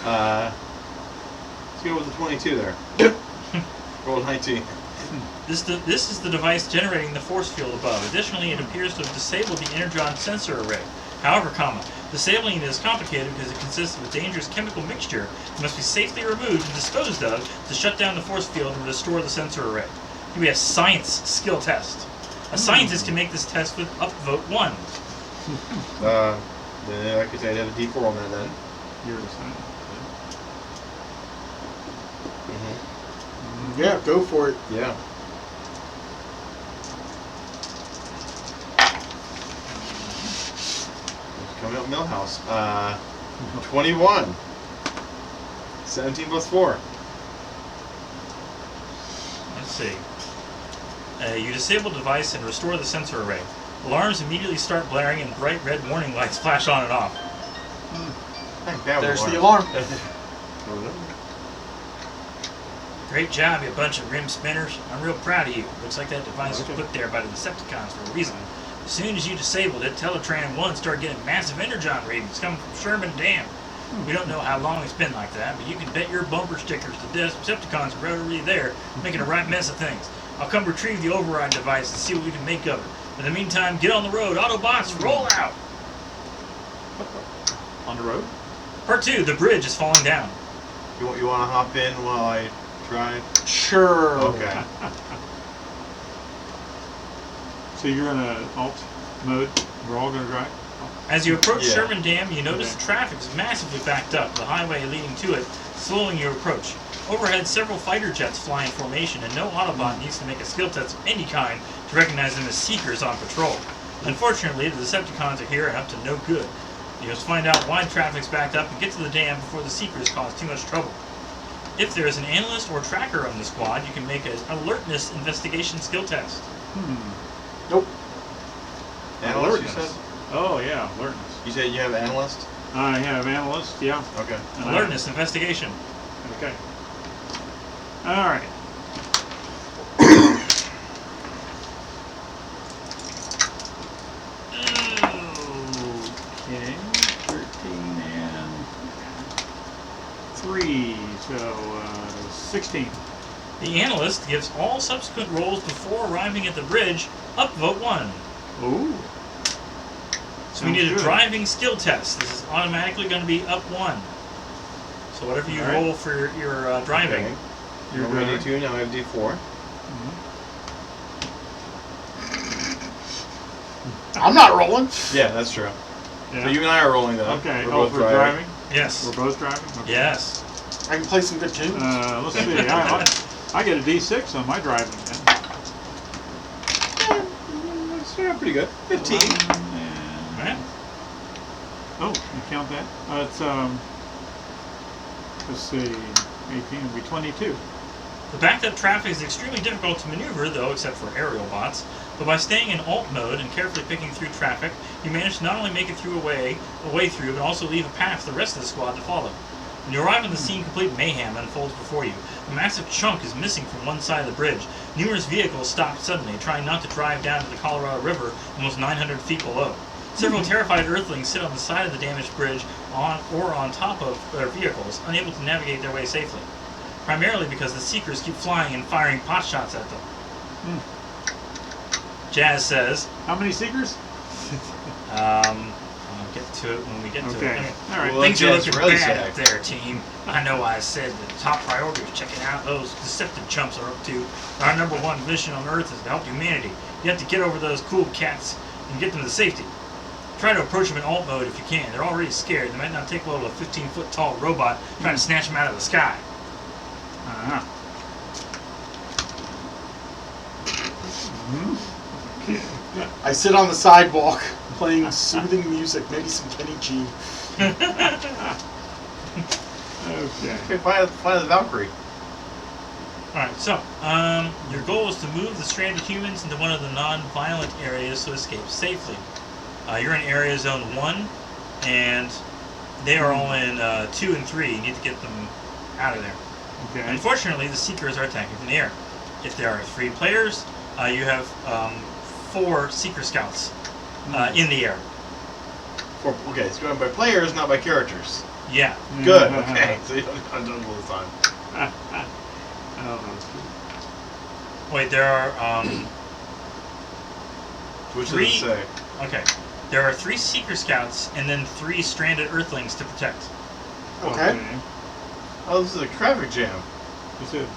Let's go with the 22 there. Roll 19. This is the device generating the force field above. Additionally, it appears to have disabled the energon sensor array. However, disabling it is complicated because it consists of a dangerous chemical mixture that must be safely removed and disposed of to shut down the force field and restore the sensor array. It can be a science skill test. A scientist can make this test with upvote 1. Then I could say I'd have a D4 on that then. You're the same. yeah, go for it. Yeah. It's coming up Millhouse. 21. 17 plus 4. Let's see. You disable the device and restore the sensor array. Alarms immediately start blaring and bright red warning lights flash on and off. Thank God There's we the won. alarm. Great job, you bunch of rim spinners. I'm real proud of you. Looks like that device Okay. was put there by the Decepticons for a reason. As soon as you disabled it, Teletran 1 started getting massive energon readings coming from Sherman Dam. We don't know how long it's been like that, but you can bet your bumper stickers the Decepticons are already there, making a right mess of things. I'll come retrieve the override device and see what we can make of it. In the meantime, get on the road. Autobots, roll out! On the road? Part 2, the bridge is falling down. You want to hop in while I try? Sure. Okay. So you're in a alt mode. We're all going to drive. As you approach Yeah. Sherman Dam, you notice Okay. the traffic is massively backed up, the highway leading to it slowing your approach. Overhead, several fighter jets fly in formation, and no Autobot needs to make a skill test of any kind to recognize them as seekers on patrol. Unfortunately, the Decepticons are here and up to no good. You must find out why traffic's backed up and get to the dam before the seekers cause too much trouble. If there is an analyst or tracker on the squad, you can make an alertness investigation skill test. Nope. Analyst, you Alertness. said? Oh, yeah, alertness. You said you have analyst? I have analyst, yeah. Okay. And I- Alertness investigation. Okay. All right. Okay. 13 and 3, so 16. The analyst gives all subsequent rolls before arriving at the bridge upvote 1. Ooh. So we need a Sounds good. driving skill test. This is automatically going to be up 1. So whatever you All right. roll for your driving. Okay. You're You're ready driving. to, now I have D4. I'm not rolling. Yeah, that's true. Yeah. So you and I are rolling though. Okay. We're Oh, both we're driving. Yes. We're both driving. Okay. Yes. I can play some good tunes. Let's see. I get a D6 on my driving then. That's pretty good. 15. Alright. Oh, you count that? It's let's see, 18 would be 22. The backed-up traffic is extremely difficult to maneuver, though, except for aerial bots. But by staying in alt mode and carefully picking through traffic, you manage to not only make it through a way through, but also leave a path for the rest of the squad to follow. When you arrive on the scene, complete mayhem unfolds before you. A massive chunk is missing from one side of the bridge. Numerous vehicles stop suddenly, trying not to drive down to the Colorado River almost 900 feet below. Several terrified Earthlings sit on the side of the damaged bridge on top of their vehicles, unable to navigate their way safely. Primarily because the Seekers keep flying and firing pot shots at them. Jazz says, How many Seekers? I'll get to it when we get to it. Okay. All right. Well, Things are Jazz looking really bad sad. up there, team. I know I said that the top priority was checking out those deceptive chumps are up to. Our #1 mission on Earth is to help humanity. You have to get over those cool cats and get them to safety. Try to approach them in alt mode if you can. They're already scared. They might not take well to a 15-foot tall robot trying to snatch them out of the sky. Uh-huh. Okay. I sit on the sidewalk playing soothing music, maybe some Kenny G. Okay. Okay, fly the Valkyrie. Alright, so, your goal is to move the stranded humans into one of the non-violent areas to escape safely. You're in Area Zone 1, and they are all in 2 and 3. You need to get them out of there. Okay. Unfortunately, the Seekers are attacking from the air. If there are 3 players, you have 4 Seeker Scouts in the air. Okay, it's going by players, not by characters. Yeah. Good. Okay, so you don't have to do all the time. Oh, Wait, there are Which 3. does it say? Okay. There are 3 Seeker Scouts and then 3 stranded Earthlings to protect. Okay. Oh, this is a traffic jam. That's it.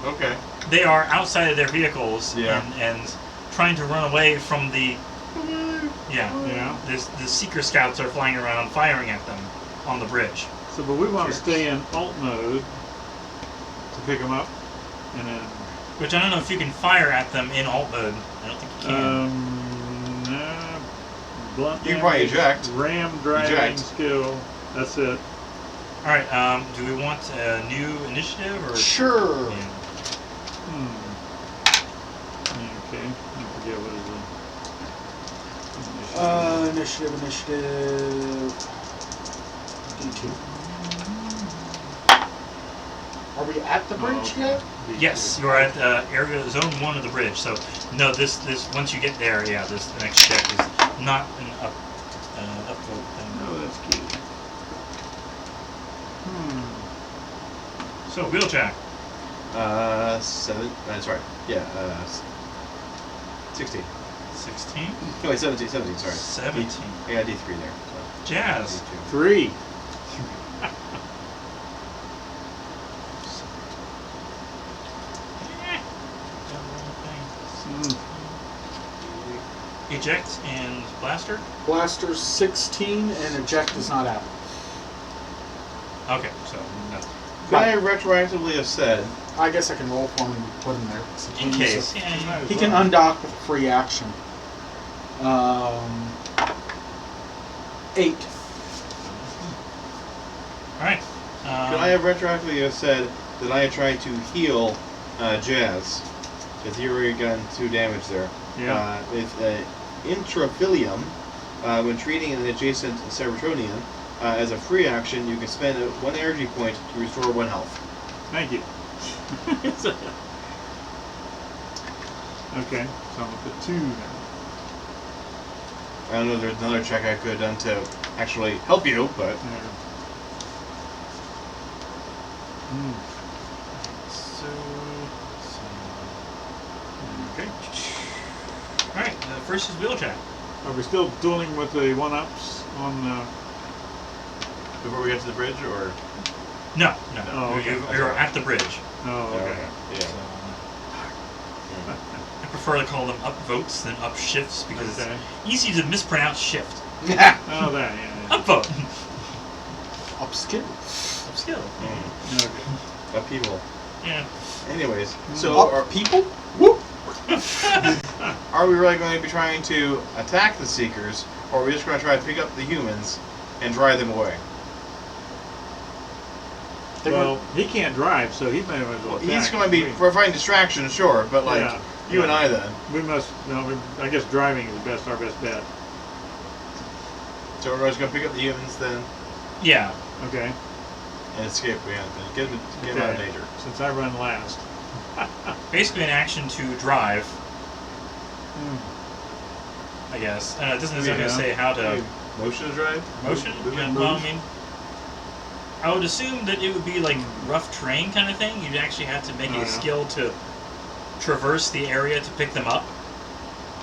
Okay. They are outside of their vehicles Yeah. and trying to run away from the. Yeah. Yeah. The Seeker Scouts are flying around firing at them on the bridge. So, but we want to Cheers. stay in alt mode to pick them up, and then Which I don't know if you can fire at them in alt mode. I don't think you can. blunt. You can probably damage, eject. Ram driving Eject. skill. That's it. Alright, do we want a new initiative or? Sure. Yeah. Okay. I forget what is Initiative. D2. Are we at the bridge okay. yet? Yes, you are at area zone 1 of the bridge. So no, this once you get there, yeah, this the next check is not an upvote thing. Oh, that's cute. So wheeljack. 7. Sorry. Yeah. 16. 16. No, wait, 17. Sorry. 17. Yeah, D3 there. Jazz. D2. 3. Eject and blaster. Blaster's 16 and eject is not out. Okay, so no. Could I retroactively have said, I guess I can roll for him and put him there. So In he case. uses- Yeah, He can undock with a free action. 8. Alright. could I have retroactively have said that I had tried to heal Jazz? Because he already gotten 2 damage there. Yeah. With Intraphilium, when treating an adjacent Cerebronian, as a free action, you can spend 1 energy point to restore 1 health. Thank you. Okay. So I'm up to 2 now. I don't know if there's another check I could have done to actually help you, but Okay. Alright, first is wheeljack. Are we still dealing with the 1-ups on? before we get to the bridge, or No. Oh, okay. You're at the bridge. Oh, okay. yeah. I prefer to call them upvotes than upshifts because Okay. it's easy to mispronounce shift. Oh, that, yeah. Upvote. Upskill. Upskill. Okay. People. Yeah. Anyways, so Up people? Whoop! are we really going to be trying to attack the Seekers, or are we just going to try to pick up the humans and drive them away? Well, he can't drive, so he may as well Well, attack. he's going to be providing distraction, sure, but like Yeah. you and I then. We must, I guess driving is our best bet. So we're just going to pick up the humans then Yeah. Okay. and escape. We have to get them out of danger. Since I run last. Basically an action to drive, I guess. It doesn't necessarily say how to... Motion to drive? Motion? Move Yeah, and well, move. I mean... I would assume that it would be like rough terrain kind of thing. You'd actually have to make Oh, a yeah. skill to traverse the area to pick them up.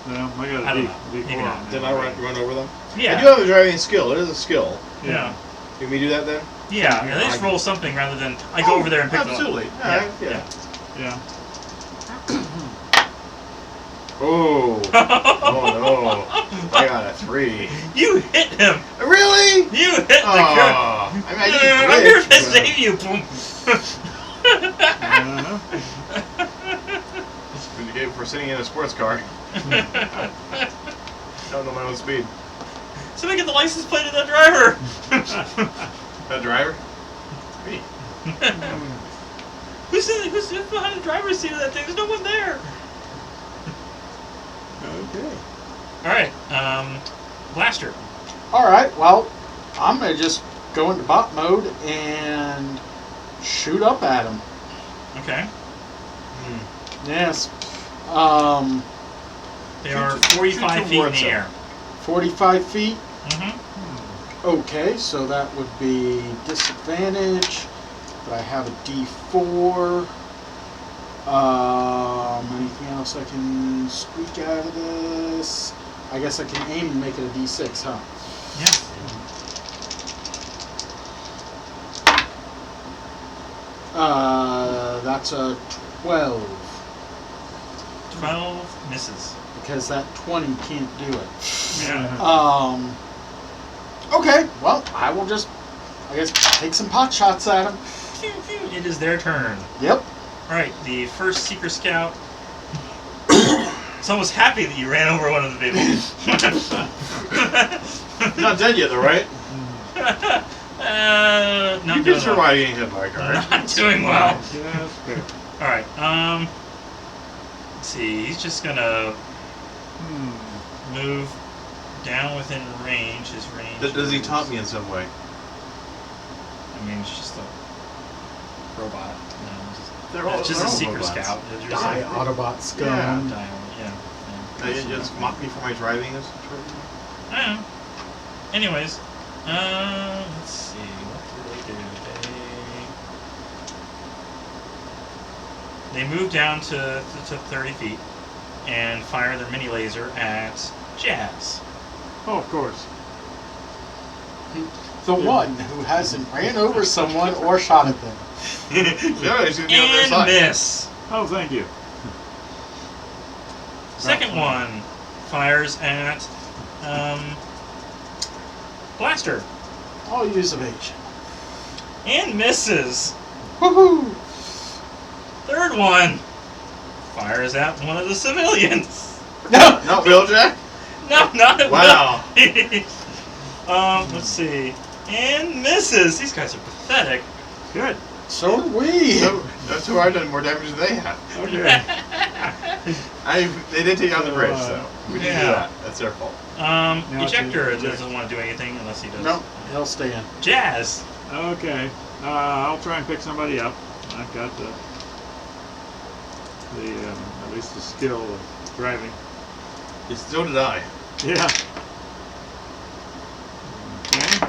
No, I got I a don't D, know. D4 Maybe on not. that. Then I run over them? Yeah. I do have a driving skill. It is a skill. Yeah. Can we do that then? Yeah, at least roll something rather than I go over there and pick absolutely. them up. Yeah. Yeah. Oh. Oh no. I got a 3. You hit him! Really? You hit the girl! Oh. I mean, I didn't I'm here glitch, to but- save you! Boom. For sitting in a sports car. Don't know my own speed. Somebody get the license plate of that driver! That driver? Me. Who's behind the driver's seat of that thing? There's no one there! Okay. Alright, Blaster. Alright, well, I'm going to just go into bot mode and shoot up at him. Okay. Yes. They are Shoot 45 feet in towards the him. air. 45 feet. Mm-hmm. Okay, so that would be disadvantage. But I have a D4. Anything else I can squeak out of this? I guess I can aim and make it a D6, huh? Yeah. That's a 12. 12 misses. Because that 20 can't do it. Yeah. Okay, well, I will just, I guess, take some pot shots at him. It is their turn. Yep. Alright, the first Seeker Scout is almost happy that you ran over one of the people. You're not dead yet, though, right? Not You doing can survive getting hit by a car. well. Not doing well. Yeah, that's fair. Alright, let's see, he's just gonna move down within range, his range. Does he taunt me in some way? I mean, it's just a robot. You know, They're all, it's just they're a all Seeker robots. Scout. It's just Die, like, Autobot scum. Yeah. yeah. They just mock me for my driving. I don't know. Anyways, let's see. What do? They move down to 30 feet and fire their mini laser at Jazz. Oh, of course. The one who hasn't ran over someone or shot at them. Yeah, he's gonna be on their And side. miss. Oh, thank you. Second one fires at Blaster I'll use evasion. and misses. Woohoo! Third one fires at one of the civilians. No! No, Wheeljack? No, not at Wow. let's see. And misses. These guys are pathetic. Good. So are we. So, that's who I've done more damage than they have. Okay. They did take out the bridge, so we didn't do Yeah. that. That's their fault. Ejector it's a- doesn't want to do anything unless he does. No, he'll stay in. Jazz. Okay. I'll try and pick somebody up. I've got the at least the skill of driving. So did I. Yeah. Okay.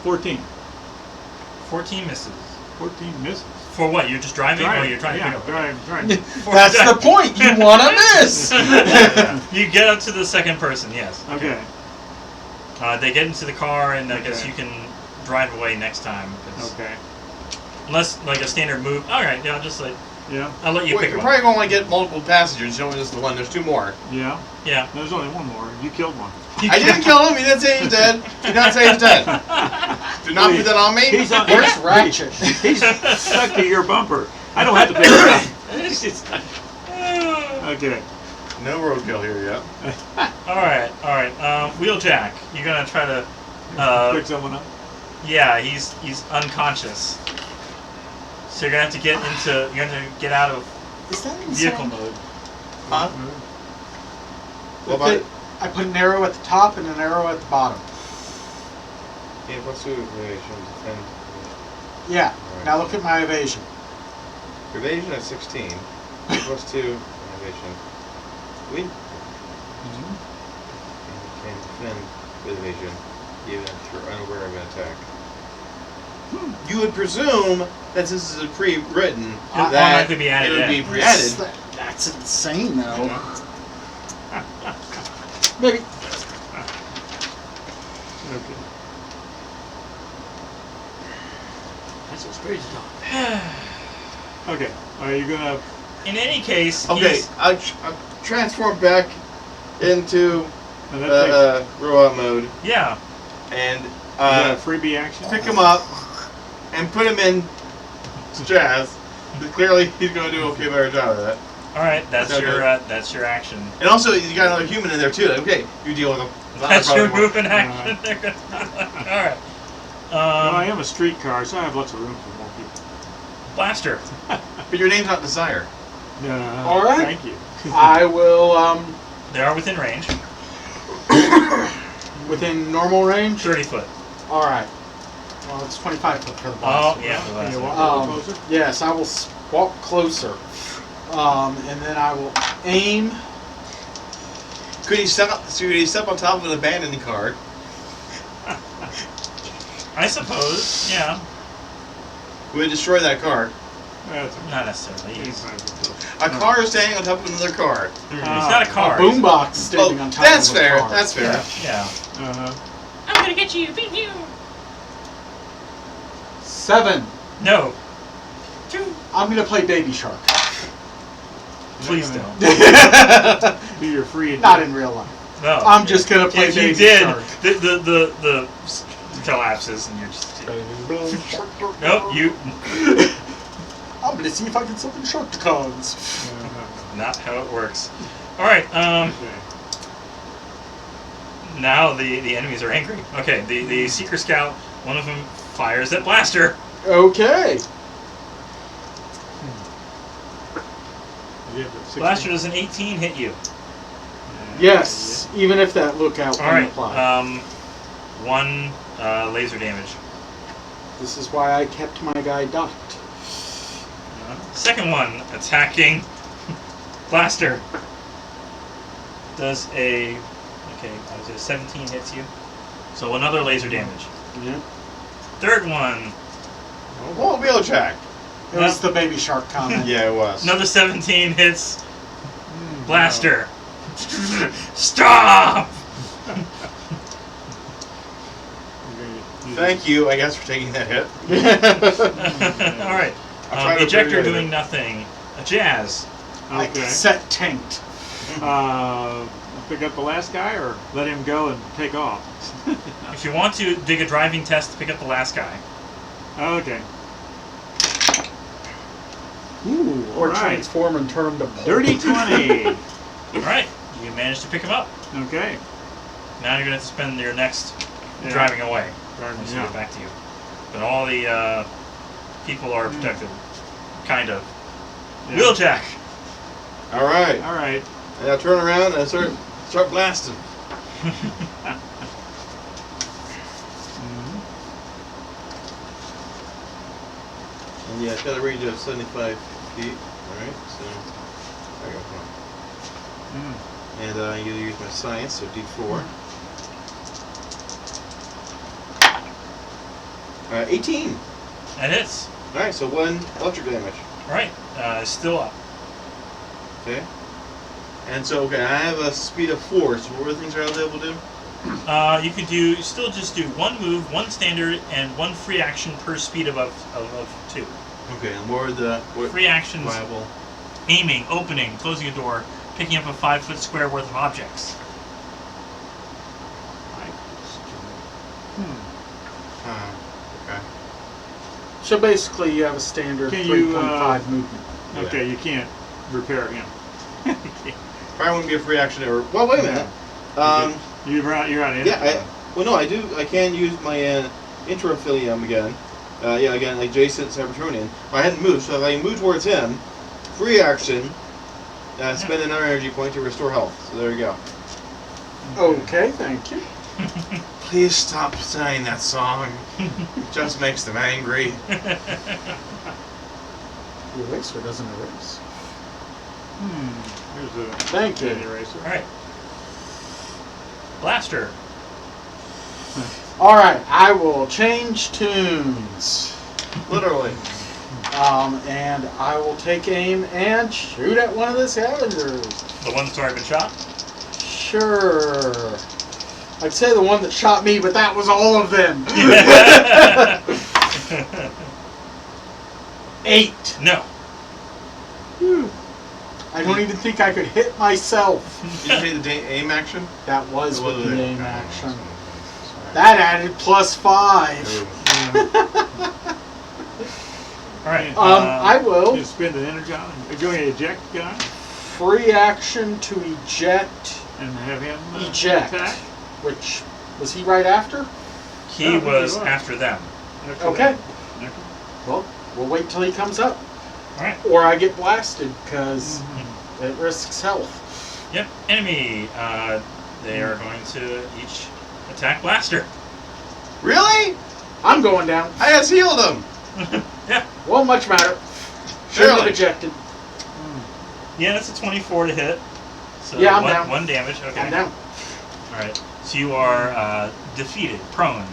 14. 14 misses. 14 misses. For what? You're just driving? Or you're trying yeah, to pick up? driving. That's the point. You want to miss. You get up to the second person, yes. Okay. They get into the car, and I guess Okay. you can drive away next time. 'cause Okay. Unless, like, a standard move. Alright, yeah, just like, Yeah. I'll let you Wait, pick you're one. probably going to get multiple passengers. You don't just the one. There's 2 more. Yeah. Yeah. There's only one more. You killed one. I didn't kill him. He didn't say he's dead. Did not say he's dead. Do not put that on me. He's on. Where's Ratchet? He's stuck to your bumper. I don't have to pick it up. It's just- okay. No roadkill here yet. Alright. Wheeljack, you're gonna try to, Pick someone up. yeah, he's unconscious. So you're gonna have to get out of Is that vehicle insane? mode. Huh? What about it? I put an arrow at the top and an arrow at the bottom. Yeah, plus 2 evasion, defend. Yeah. Alright. Now look at my evasion. Evasion at 16. Plus 2 evasion. Win. And you can defend with evasion, even if you're unaware of an attack. You would presume that since this is a pre-written, It'll that automatically be added it would in. be pre-added. That's insane, though. Maybe. Okay. That's what's crazy talk. Okay. Are you gonna? In any case, Okay, I'll transform back into And that robot mode yeah. and takes, is that a freebie action. pick him up and put him in Jazz. Clearly, he's going to do a okay better job of that. All right, that's Okay. your action. And also, you got another human in there too. Okay, you deal with him. That's your Probably more. move in action. All right. Well, I am a streetcar, so I have lots of room for more people. Blaster. But your name's not Desire. All right. Thank you. I will, They are within range. within normal range. 30 foot. All right. Well, it's 25 foot for the Oh blaster. yeah. the Can blaster. you walk a little Um, closer? yes, I will walk closer. And then I will aim. Could he step on top of an abandoned car? I suppose. Yeah. Would it destroy that car? That's Not necessarily. He's A car is standing on top of another car. not a car. A boombox standing Oh, on top that's of a fair. car. That's fair. Yeah. Uh-huh. I'm gonna get you. Beat you. 7. No. 2. I'm gonna play Baby Shark. Please You're don't. gonna Do your free. Not in real life. No. I'm just gonna play If Baby you did, Shark. the collapses and you're just. Nope. You. I'm gonna see if I can summon Sharkticons. Not how it works. All right. Okay. Now the enemies are angry. Okay. The Seeker Scout. One of them fires at Blaster. Okay. You have the 16? Blaster does an 18 hit you. Yes, even if that lookout All can right. apply. 1 laser damage. This is why I kept my guy docked. Second one attacking Blaster. Does a 17 hits you. So another laser damage. Yeah. Third one, Oh, Wheeljack. It was the Baby Shark comment. Yeah, it was. another 17 hits Blaster. Stop! Thank you, I guess, for taking that hit. All right. I'll try to Ejector prevent it. doing nothing. A Jazz. Like Okay. set tanked. Pick up the last guy or let him go and take off? If you want to dig a driving test to pick up the last guy. Okay. Ooh, or Alright. transform and turn to pulp. Dirty 20. All right. You managed to pick him up. Okay. Now you're going to have to spend your next Yeah. driving away. Driving, Once yeah. we get back to you. But all the people are protected. Kind of. Yeah. Wheeljack. Alright. All right. And I turn around and I start blasting. And yeah, it's got a range of 75 feet. Alright, so there you go. And I'm going to use my science, so D4. 18. That hits. Alright, so 1 electric damage. All right. Still up. Okay. And so, okay, I have a speed of 4, so what other things are I able to do? You could still just do one move, one standard, and one free action per speed of 2. Okay, and what are the Free actions: viable? aiming, opening, closing a door, picking up a 5-foot square worth of objects. Okay. So basically, you have a standard Can you, 3.5 movement. Okay, you can't repair him. Probably wouldn't be a free action or. Well, wait a minute. You're out of Yeah. No, I do. I can use my Interaffilium again. Again, like Jason Sabertonian. I hadn't moved, so if I move towards him, free action, spend another energy point to restore health. So there you go. Okay, thank you. Please stop saying that song. It just makes them angry. The eraser doesn't erase. Here's a Thank you. eraser. All right. Blaster. All right, I will change tunes. Literally. And I will take aim and shoot at one of the scavengers. The one that's already been shot. Sure. I'd say the one that shot me, but that was all of them. 8. No. I don't even think I could hit myself. Did you take the aim action? That was What with was the it? aim action. That added +5. All right. I will You spend an energon. You're going to eject guy free action to eject. and have him Eject. attack. Which was he right after? He Oh, was he was. after them. After Okay. that. Okay. Well, we'll wait till he comes up, All right. or I get blasted because it risks health. Yep. Enemy. They are going to each attack Blaster. Really? I'm going down. I just healed him. Yeah. Won't much matter. Shouldn't have Surely. ejected. Yeah, that's a 24 to hit. So Yeah, I'm one, down. 1 damage. Okay. I'm down. All right. So you are defeated, prone.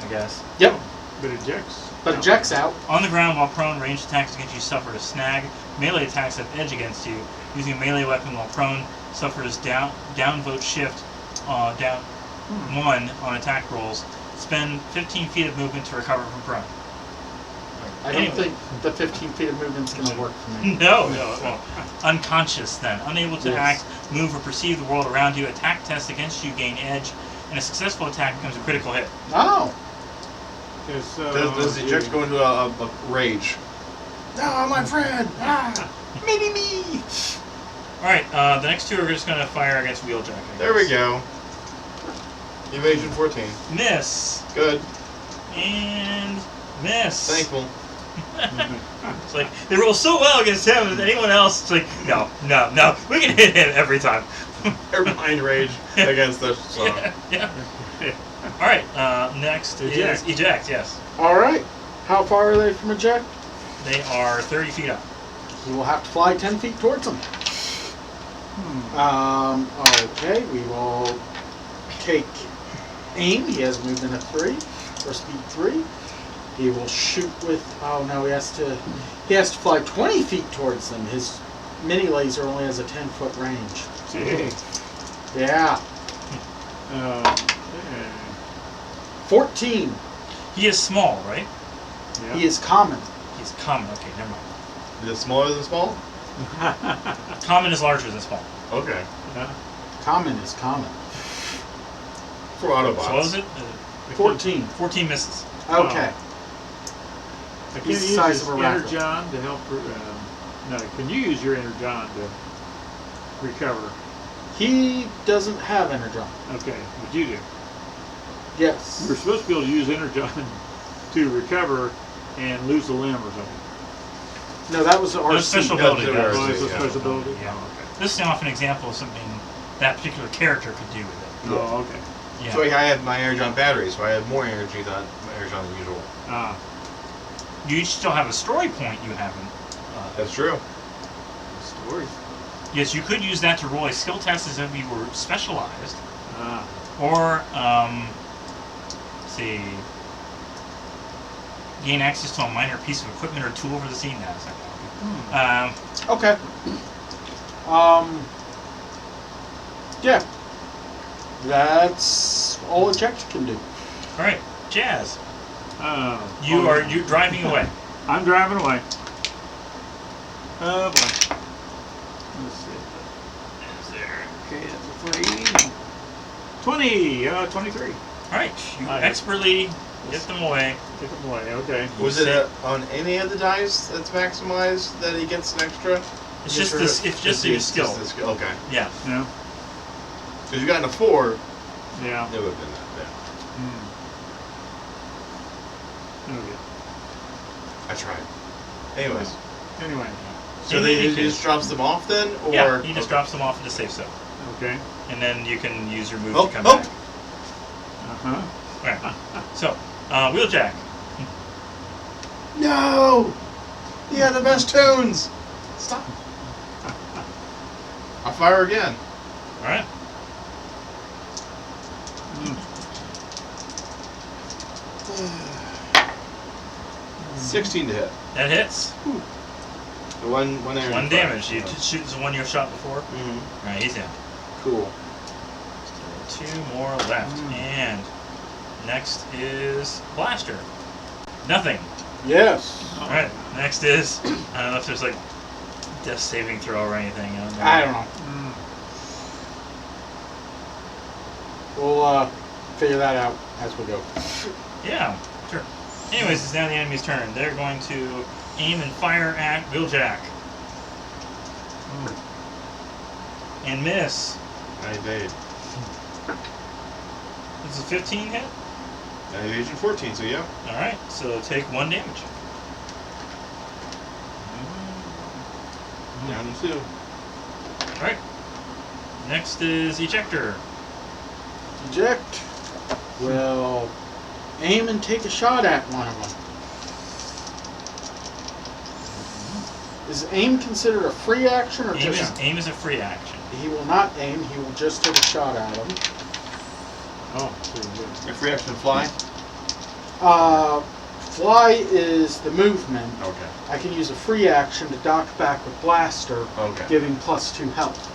I guess. Yep. But ejects. But ejects out. On the ground while prone, ranged attacks against you suffer a snag. Melee attacks have edge against you. Using a melee weapon while prone suffers downvote shift down 1 on attack rolls. Spend 15 feet of movement to recover from prone. I don't Anyway. think the 15 feet of movement's going to work for me. No, it won't. Unconscious then. Unable to Yes. act, move, or perceive the world around you. Attack tests against you gain edge, and a successful attack becomes a critical hit. Oh. Does the eject go into a rage? No, my friend! Ah, Me. Alright, the next 2 are just going to fire against Wheeljack. I there we guess. go. Evasion 14. Miss. Good. And miss. Thankful. It's like, they roll so well against him, and anyone else, it's like, no. We can hit him every time. Mind rage against the song. Yeah. Alright, next Eject. is Eject, yes. All right. How far are they from eject? They are 30 feet up. You will have to fly 10 feet towards them. Okay, we will take aim. He has movement of 3 or speed 3. He will shoot with. Oh no, he has to fly 20 feet towards them. His mini laser only has a 10-foot range. Yeah. 14. He is small, right? Yeah. He is common. He's common. Okay, never mind. Is it smaller than small? Common is larger than small. Okay. Common is common. For Autobots. So what was it? 14. 14 misses. Okay. I can He's the use size his of a racket. energon to help. No, can you use your energon to recover? He doesn't have energon. Okay, but you do. Yes. You're supposed to be able to use energon to recover and lose a limb or something. No, that was the No RC. special Yeah, ability. do That's- RC, Oh, it's a yeah. special ability? Yeah. Oh, okay. This is often an example of something that particular character could do with it. Oh, okay. Yeah. So I have my energon battery, so I have more energy than energon than usual. Ah, You each still have a story point you haven't. That's true. story. Yes, you could use that to roll a skill test as if you were specialized. Ah, Or, let's see, gain access to a minor piece of equipment or tool for the scene. That's not gonna be. Okay. Yeah. That's all eject can do. All right, Jazz. You're driving away. I'm driving away. Oh boy. Let's see. Is there? Okay, that's a 3. 23. All right, you Nice. expertly get them away. Take them away. Okay. Was it on any of the dice that's maximized that he gets an extra? It's just this. It's just your skill. Just the skill. Okay. Yeah. Yeah. Because you got a 4, Yeah. it would have been that. Okay. I tried. Anyways. Anyway. So he just drops them off then? Or Yeah, he just drops them off into safe zone. Okay. And then you can use your move Oh, to come oh. back. Uh-huh. Alright. So, Wheeljack. No! He had the best tunes! Stop. I'll fire again. Alright. 16 to hit. That hits. The one there. One damage. You shoot the one you shot before. Mm-hmm. Alright, he's down. Cool. Still 2 more left. And next is Blaster. Nothing. Yes. Alright, next is, I don't know if there's like death saving throw or anything. I don't know. We'll figure that out as we go. Yeah, sure. Anyways, it's now the enemy's turn. They're going to aim and fire at Wheeljack. And miss. I evade. This is a 15 hit. I evasion 14, so yeah. Alright, so take 1 damage. Down to 2. Alright. Next is Ejector. Eject. Will aim and take a shot at one of them. Is aim considered a free action or just? Aim is a free action. He will not aim. He will just take a shot at him. Oh, pretty good. A free action fly? Fly is the movement. Okay. I can use a free action to dock back with Blaster, Okay. giving +2 health.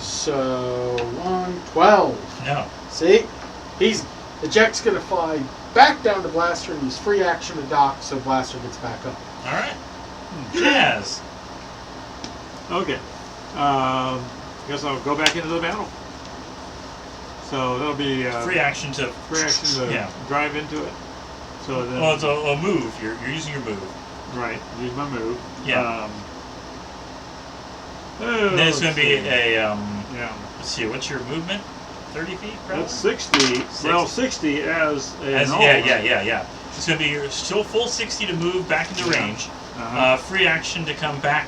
So 12. No. See, Eject's gonna fly back down to Blaster and use free action to dock, so Blaster gets back up. Alright. Jazz. Okay. Guess I'll go back into the battle. So that'll be Free action to yeah. drive into it. So then, Well, it's a move. You're using your move. right, use my move. Yeah. And then it's going to be a yeah. let's see. What's your movement? 30 feet, probably. That's 60. Well, 60 as a Yeah. It's going to be your still full 60 to move back into range. Free action to come back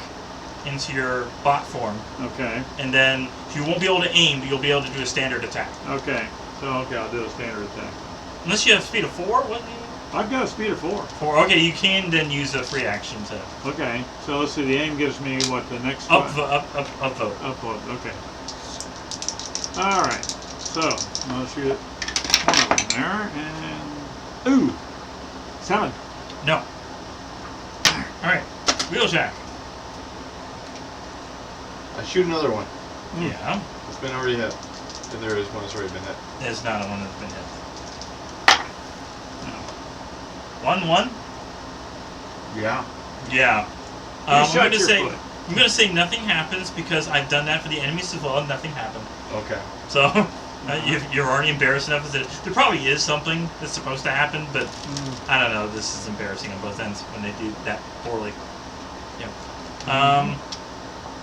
into your bot form, Okay. and then you won't be able to aim, but you'll be able to do a standard attack. Okay. So I'll do a standard attack. Unless you have speed of 4, what? I've got a speed of 4. 4. Okay, you can then use a free action to Okay. So let's see. The aim gives me what the next upvote. Upvote. Okay. All right. So I'll shoot one of them there, and 7. No. All right, Wheeljack. I shoot another one. Yeah, It's been already hit. If there is one that's already been hit. there's not a one that's been hit. No. 1-1. Yeah. Yeah. You I'm shot gonna your say foot. I'm gonna say nothing happens because I've done that for the enemies as well, and nothing happened. Okay. So you're already embarrassed enough that there probably is something that's supposed to happen, but I don't know. This is embarrassing on both ends when they do that poorly. Yep.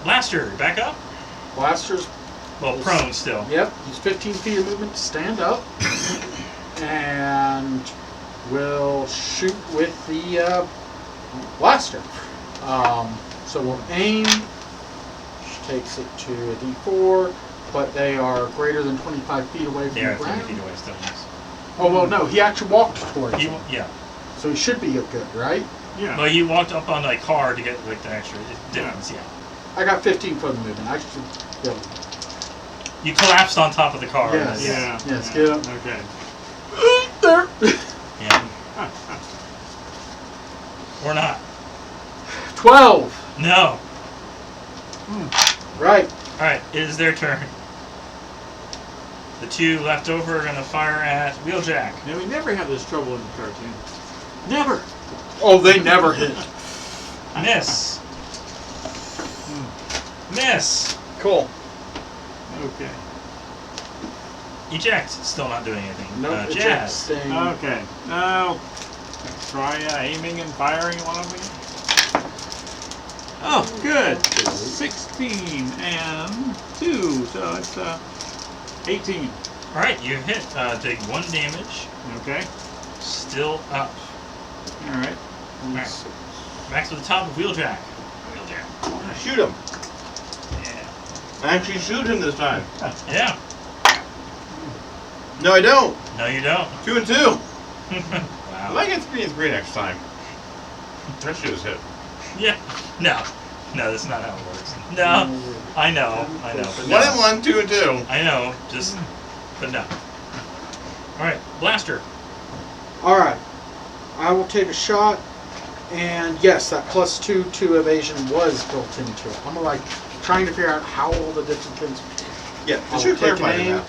Blaster, back up. Blaster's Well, prone still. Yep, use 15 feet of movement to stand up, and will shoot with the blaster. So we'll aim. She takes it to a D4, but they are greater than 25 feet away from They the are 30 ground. feet away still. Yes. Oh well, no, he actually walked towards it, Yeah. so he should be good, right? Yeah. Well, he walked up on a car to get like the extra difference. Yeah. I got 15 foot of movement. I should be able to. You collapsed on top of the car. Yes. Yeah. Yes, yeah. get up. Okay. There. Yeah. Or not. 12. No. Right. All right. It is their turn. The 2 left over are going to fire at Wheeljack. Now, we never have this trouble in the cartoon. Never. Oh, they never hit. Miss. Miss. Cool. Okay. Eject. Still not doing anything. Nope. Jazz. Sting. Okay. Now, let's try aiming and firing one of them again. Oh, good. 16 and 2, so it's 18. All right, you hit. Take 1 damage. Okay. Still up. All right. All right. Back to the top of Wheeljack. Wheeljack. Shoot him. Yeah. I actually shoot him this time. Yeah. No, I don't. No, you don't. 2 and 2. Wow. I might get 3 and 3 next time. That shit was hit. Yeah. No. No, that's not how it works. No. I know. But no. 1 and 1, 2 and 2. I know. Just. But no. All right. Blaster. All right. I will take a shot. And yes, that +2 to evasion was built into it. I'm like trying to figure out how all the different things. Yeah, I'll just should take clarify an aim that.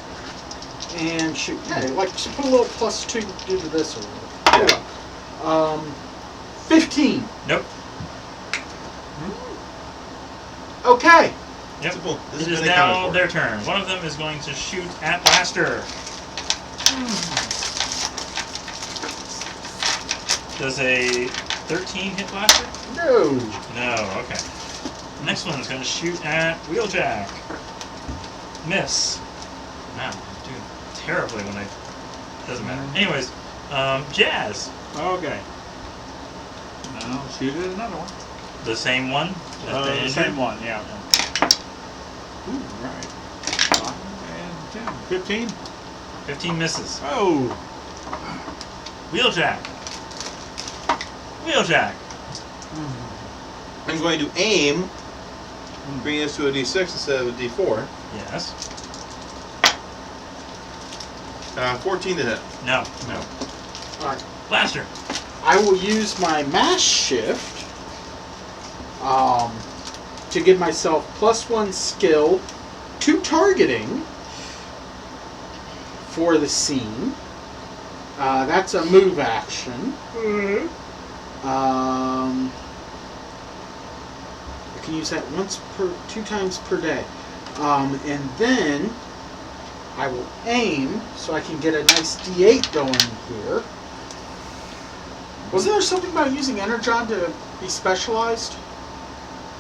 and shoot. Yeah, like just put a little +2 due to this or whatever. Yeah. 15. Nope. Okay. Yep. Simple. This It has is been now accounted for. their turn. One of them is going to shoot at Blaster. Does a 13 hit Blaster? No. No, okay. The next one's going to shoot at Wheeljack. Miss. Wow, I'm doing terribly when I... Doesn't matter. Anyways, Jazz. Okay. Now, shoot at another one. The same one? The same one, yeah. Ooh, right. 5 and 10. 15? 15 misses. Oh! Wheeljack. Wheeljack. I'm going to aim, bringing this to a D6 instead of a D4. Yes. 14 to hit. No. No. All right. Blaster. I will use my mass shift to give myself +1 skill to targeting for the scene. That's a move action. I can use that 2 times per day. And then I will aim so I can get a nice D8 going here. Wasn't there something about using Energon to be specialized?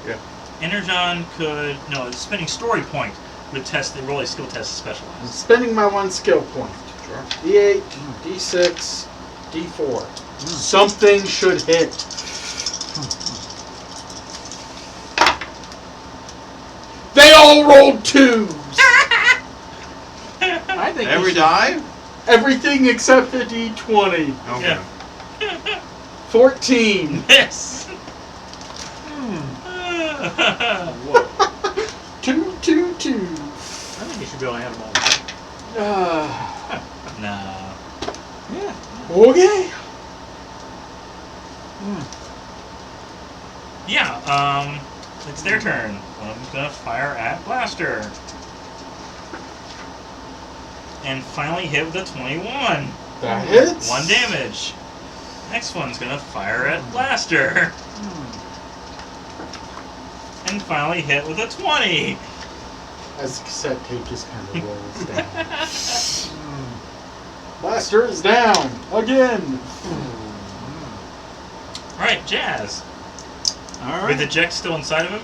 Yeah. Energon could... No, spending story point would test the roll a skill test I'm specialized. spending my 1 skill point. Sure. D8, D6, D4. Something should hit. They all rolled 2s. I think Every you should- die? Everything except the D20. Okay. Yeah. 14. Miss. Whoa. 2, 2, 2. I think you should be able to have them all. Nah. Yeah. Okay. Yeah, it's their turn. One of them's gonna fire at Blaster. And finally hit with a 21. That hits. 1 damage. Next one's gonna fire at Blaster. And finally hit with a 20. As the cassette tape just kind of rolls down. Blaster is down. Again. Alright, Jazz. All With right. eject still inside of him?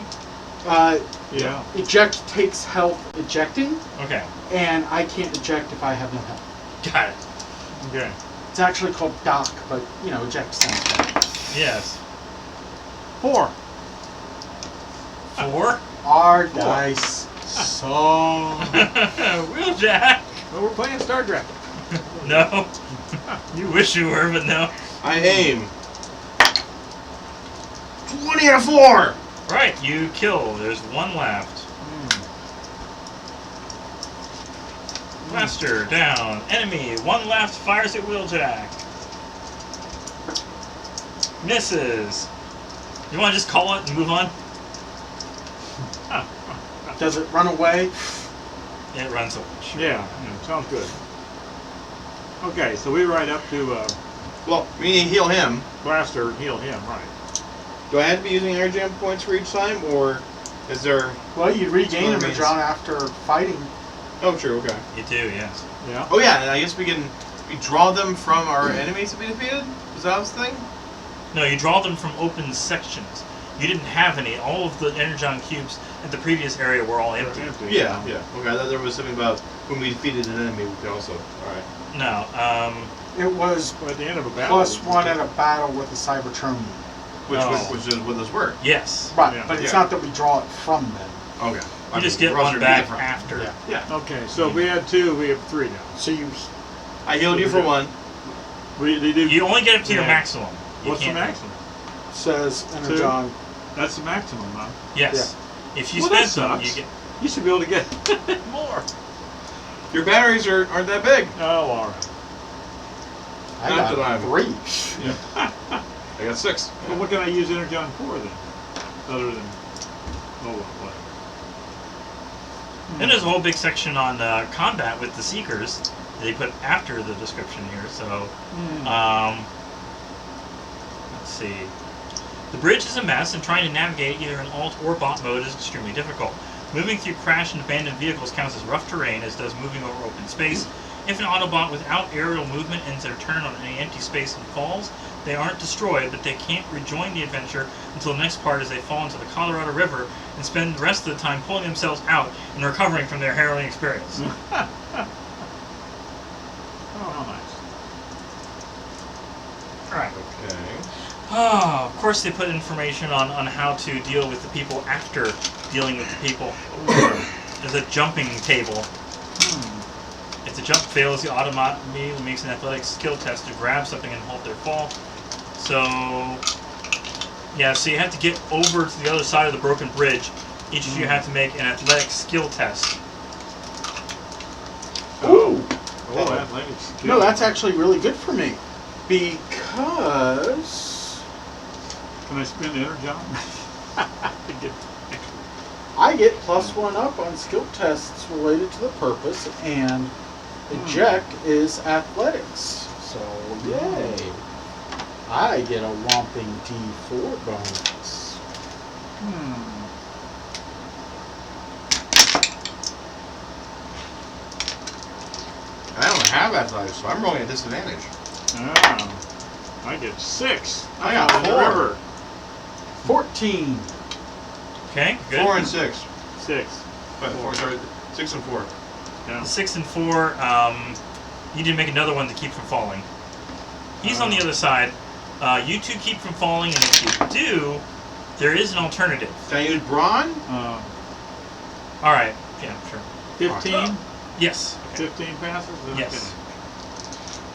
Yeah. Eject takes health ejecting, Okay. and I can't eject if I have no health. Got it. Okay. It's actually called dock, but, you know, eject sounds better. Yes. 4. 4? Our dice song. Wheeljack. Well, we're playing Star Trek. No. You wish you were, but no. I aim. 20 and a 4! Right, you kill. There's 1 left. Blaster down. Enemy. 1 left. Fires at Wheeljack. Misses. You want to just call it and move on? Does it run away? It runs a winch. Yeah, sounds good. Okay, so we ride up to Well, we need to heal him. Blaster, heal him, right? Do I have to be using air jam points for each time, or is there? Well, you regain Well, them, John, after fighting. Oh, true. Okay. You do, yes. Yeah. Oh yeah, and I guess we draw them from our enemies to be defeated. Is that the thing? No, you draw them from open sections. You didn't have any. All of the Energon cubes at the previous area were all empty. Yeah. Yeah. Okay. I thought there was something about when we defeated an enemy, we could also. All right. No. It was Well, at the end of a battle. +1 at a battle with a Cybertronian. Which is what this were. Yes. Right, Yeah. but it's Yeah. not that we draw it from them. Okay. You just get We're also one gonna be back different. after. Yeah. Yeah. Okay, so we had 2, we have 3 now. So you I healed you for one. They do. You only get up to your Yeah. maximum. You What's the can't- maximum? says Two. Energon. That's the maximum, huh? Yes. If you Well, that spend them, sucks. you get. You should be able to get more. Your batteries aren't that big. Oh, all right. I Not that got I'm- 3. I got 6. Well, what can I use Energon for then? Other than, oh, what? Then there's a whole big section on combat with the Seekers. They put after the description here. So, let's see. The bridge is a mess, and trying to navigate either in alt or bot mode is extremely difficult. Moving through crashed and abandoned vehicles counts as rough terrain, as does moving over open space. If an Autobot without aerial movement ends their turn on any empty space and falls, they aren't destroyed, but they can't rejoin the adventure until the next part as they fall into the Colorado River and spend the rest of the time pulling themselves out and recovering from their harrowing experience. Oh, how nice. Alright. Okay. Oh, of course they put information on how to deal with the people after dealing with the people. There's a jumping table. If the jump fails, the Autobot immediately makes an athletics skill test to grab something and halt their fall. So, yeah, so you have to get over to the other side of the broken bridge. Each of you have to make an athletics skill test. Ooh! Oh, athletics skill. No, that's actually really good for me. Because Can I spend Energon? to get extra. I get +1 up on skill tests related to the purpose, and eject is athletics. So, yay. I get a whopping D4 bonus. I don't have athletics, so I'm rolling at disadvantage. Oh, I get 6. I got fell in the 4. river. 14. Okay, good. 4 and 6. 6. But 4, sorry, 6 and 4. Yeah. 6 and 4, you need to make another one to keep from falling. He's on the other side. You two keep from falling, and if you do, there is an alternative. Can I use brawn? Alright, yeah, sure. 15? Yes. Okay. 15 passes? Yes.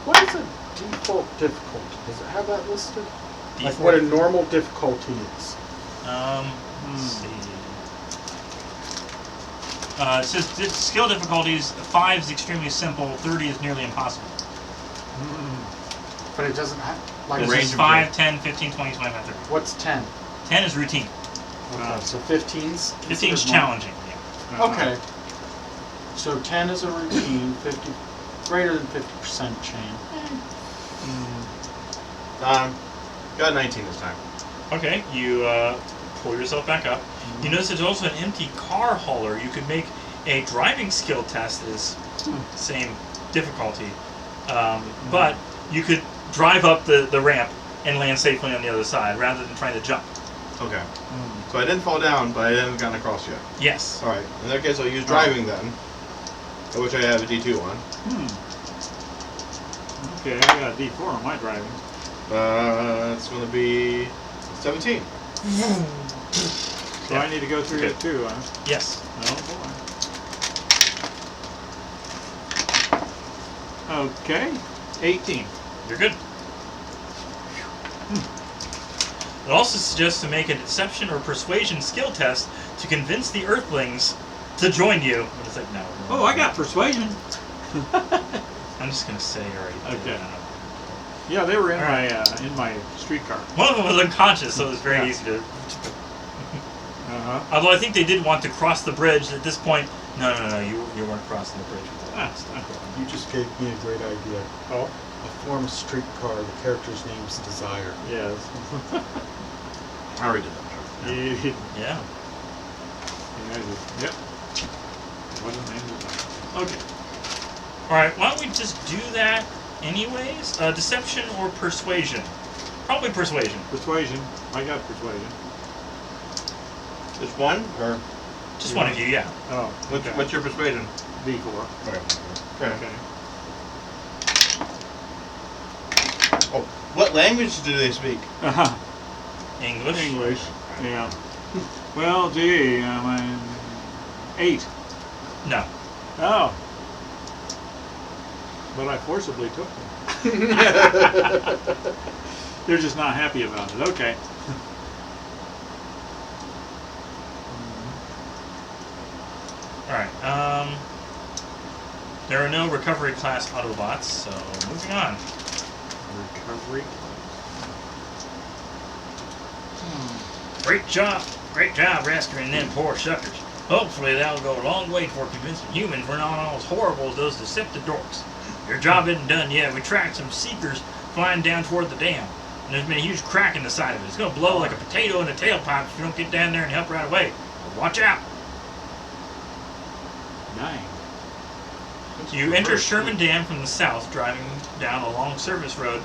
What is a default difficulty? Does it have that listed? Like D4. what a normal difficulty is. Let's see. It says skill difficulties, 5 is extremely simple, 30 is nearly impossible. But it doesn't have, like, This range is of 5, 10, 15, 20, 25, 30. what's 10? 10 is routine. Okay, so 15's 15 is considered normal. challenging. Yeah. Okay. So 10 is a routine, 50, greater than 50% chain. Got 19 this time. Okay, you pull yourself back up. You notice there's also an empty car hauler. You could make a driving skill test that is same difficulty, but you could drive up the ramp and land safely on the other side rather than trying to jump. Okay. So I didn't fall down, but I haven't gotten across yet. Yes. Alright. In that case, I'll use driving then. Which I have a D2 on. Okay, I got a D4 on my driving. It's going to be 17. So I need to go through Okay. it too, huh? Yes. Oh boy. Okay. 18. You're good. It also suggests to make a deception or persuasion skill test to convince the Earthlings to join you. But it's like, no. Oh, I got persuasion. I'm just going to say already. Okay. Yeah, they were in my streetcar. One of them was unconscious, so it was very Yeah. easy to... Uh-huh. Although I think they did want to cross the bridge. At this point, No, you weren't crossing the bridge with that stuff. You just gave me a great idea. Oh, A form of streetcar, the character's name's Desire. yes. I already did that. Yeah. Yeah. Yep. Wasn't named Desire. Okay. Alright, why don't we just do that anyways? Deception or persuasion? Probably persuasion. Persuasion. I got persuasion. Just one, or Just one of you, yeah. Oh, what's your persuasion? D4. Okay. Oh, what language do they speak? Uh-huh. English. English. Yeah. Well, gee, 8. No. Oh. But I forcibly took them. They're just not happy about it. Okay. Alright, there are no recovery class Autobots, so moving on. Recovery. Great job rescuing them poor suckers. Hopefully that'll go a long way toward convincing humans we're not all as horrible as those Deceptidorks. Your job isn't done yet. We tracked some seekers flying down toward the dam, and there's been a huge crack in the side of it. It's going to blow like a potato in a tailpipe if you don't get down there and help right away. But watch out. 9. You enter Sherman Dam from the south, driving down a long service road,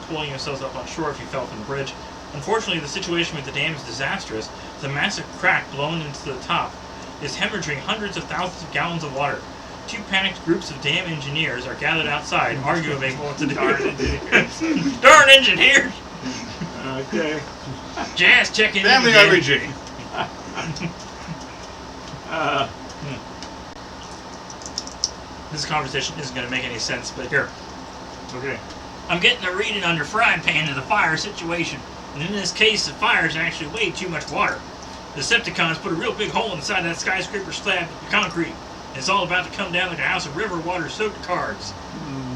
pulling yourselves up on shore if you fell from the bridge. Unfortunately, the situation with the dam is disastrous. The massive crack blown into the top is hemorrhaging hundreds of thousands of gallons of water. 2 panicked groups of dam engineers are gathered outside, arguing about what to do. Darn engineers! Okay. Jazz checking in. Family again. RPG. This conversation isn't going to make any sense, but here. Okay. I'm getting a reading on your frying pan of the fire situation. And in this case, the fire is actually way too much water. The Decepticons put a real big hole inside that skyscraper slab of concrete. And it's all about to come down like a house of river water soaked cards.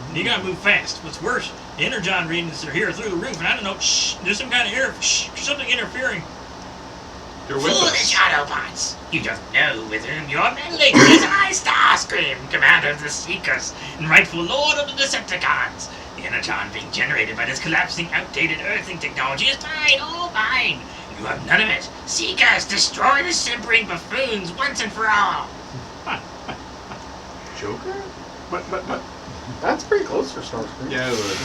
And you gotta move fast. What's worse, the Energon readings are here through the roof, and I don't know, there's some kind of something interfering. You're with us. Foolish Autobots! You don't know with whom you're meddling. It is I, Starscream, commander of the Seekers, and rightful lord of the Decepticons. The energon being generated by this collapsing, outdated earthing technology is mine, all mine. You have none of it. Seekers, destroy the simpering buffoons once and for all. Joker? But. That's pretty close for Starscream. Yeah, it would.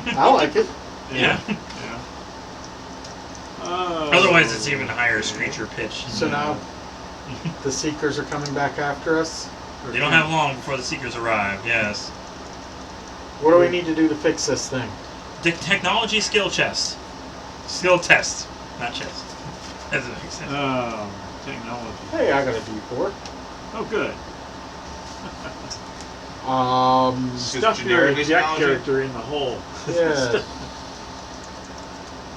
Yeah. I like it. Yeah. Yeah. Otherwise, it's even higher screecher pitch. So now the Seekers are coming back after us. They don't have long before the Seekers arrive, yes. What do we need to do to fix this thing? The technology skill chest. Skill test, not chest. That doesn't make sense. Technology. Hey, I got a D4. Oh, good. Just Stuff your generic Jack technology? character in the hole. Yes.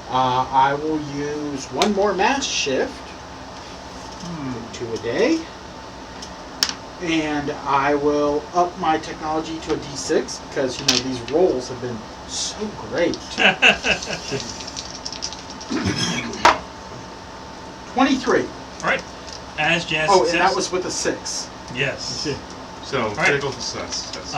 I will use one more mass shift. 2 a day. And I will up my technology to a D6 because, you know, these rolls have been so great. 23. Alright. As Jazz Oh, says, and that was with a 6. yes. So, Right. critical success. Yes.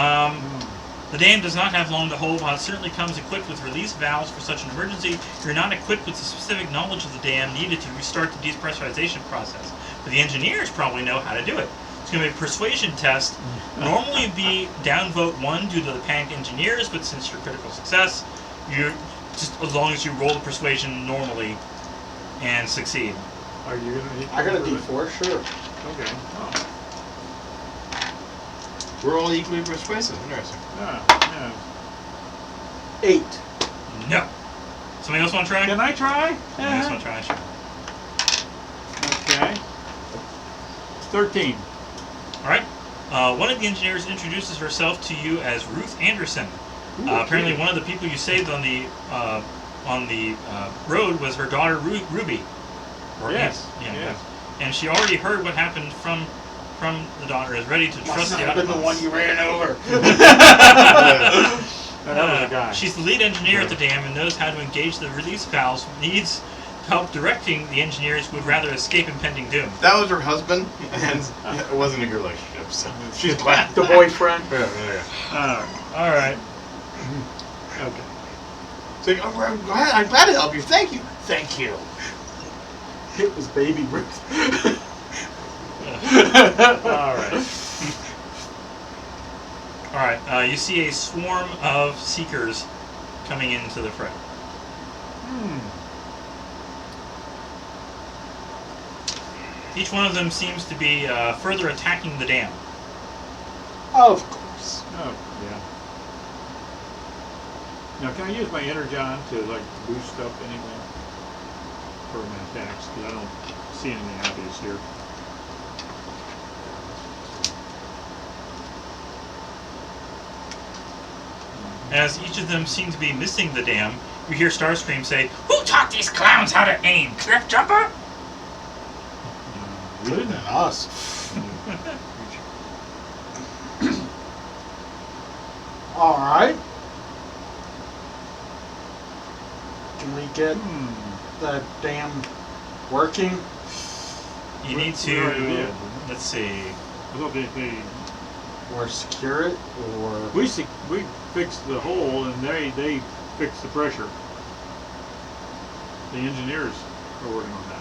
The dam does not have long to hold. While it certainly comes equipped with release valves for such an emergency, you're not equipped with the specific knowledge of the dam needed to restart the depressurization process. But the engineers probably know how to do it. It's going to be a persuasion test. Normally it'd be downvote 1 due to the panic engineers, but since you're critical success, you just as long as you roll the persuasion normally and succeed. Are you gonna? I got a D4, sure. Okay. Oh. We're all equally persuasive. Interesting. Yeah. 8. No. Somebody else want to try? Can I try? Somebody else want to try? Sure. Okay. 13. Alright. One of the engineers introduces herself to you as Ruth Anderson. Apparently one of the people you saved on the road was her daughter Ruby. Or Yes. Yeah. Yes. And she already heard what happened from the daughter, is ready to trust the Must not have been the Autobots. one you ran over. That was a guy. She's the lead engineer at the dam and knows how to engage the release valves needs help directing the engineers who would rather escape impending doom. That was her husband, and it wasn't a good relationship, so she's glad. The boyfriend. Yeah. All right. Okay. So, I'm glad to help you. Thank you. Thank you. It was Baby Ruth. All right. All right. You see a swarm of seekers coming into the fray. Each one of them seems to be further attacking the dam. Of course. Oh, yeah. Now, can I use my energon to like boost up anything for my attacks? Because I don't see anything obvious here. As each of them seem to be missing the dam, you hear Starscream say, Who taught these clowns how to aim? Cliff Jumper? Good. Than us. All right. Can we get that dam working? you need We already to, did. let's see, I thought they Or secure it? Or we fixed the hole and they fixed the pressure. The engineers are working on that.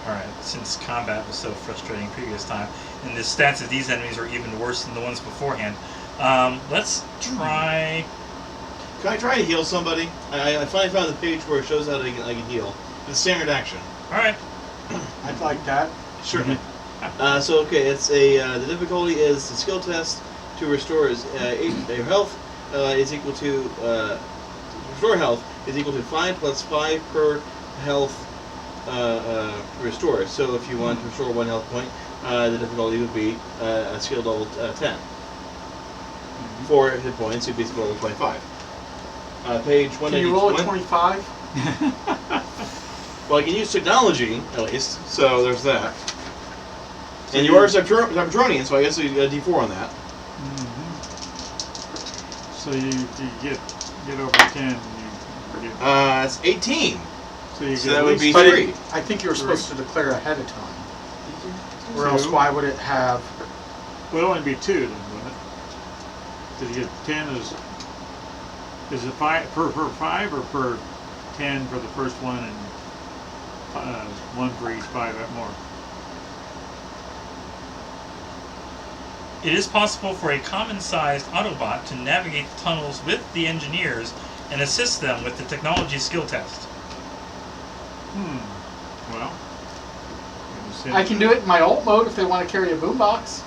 alright, since combat was so frustrating previous time, and the stats of these enemies are even worse than the ones beforehand, let's try, Can I try to heal somebody? I finally found the page where it shows how I can heal. It's standard action. alright, I'd like that. Certainly. So okay, it's a the difficulty is the skill test to restore is your health is equal to restore health is equal to 5 plus 5 per health restore. So if you want to restore 1 health point, the difficulty would be a skill level 10. 4 hit points, you'd be skill level 25. Page 191. Can you roll a 25? Well, I can use technology at least, so there's that. And you are Subtronian, so I guess you get a D4 on that. So you get over 10. You get, It's 18. so you so get that at would least be But 3. I think you were supposed to declare ahead of time. Or Two. else why would it have... Well, it'd only be 2 then, wouldn't it? Because you get 10 is it 5 per 5 or per 10 for the first one and 1 for each 5 at more? it is possible for a common-sized Autobot to navigate the tunnels with the engineers and assist them with the technology skill test. Well, I can do it in my alt mode if they want to carry a boombox.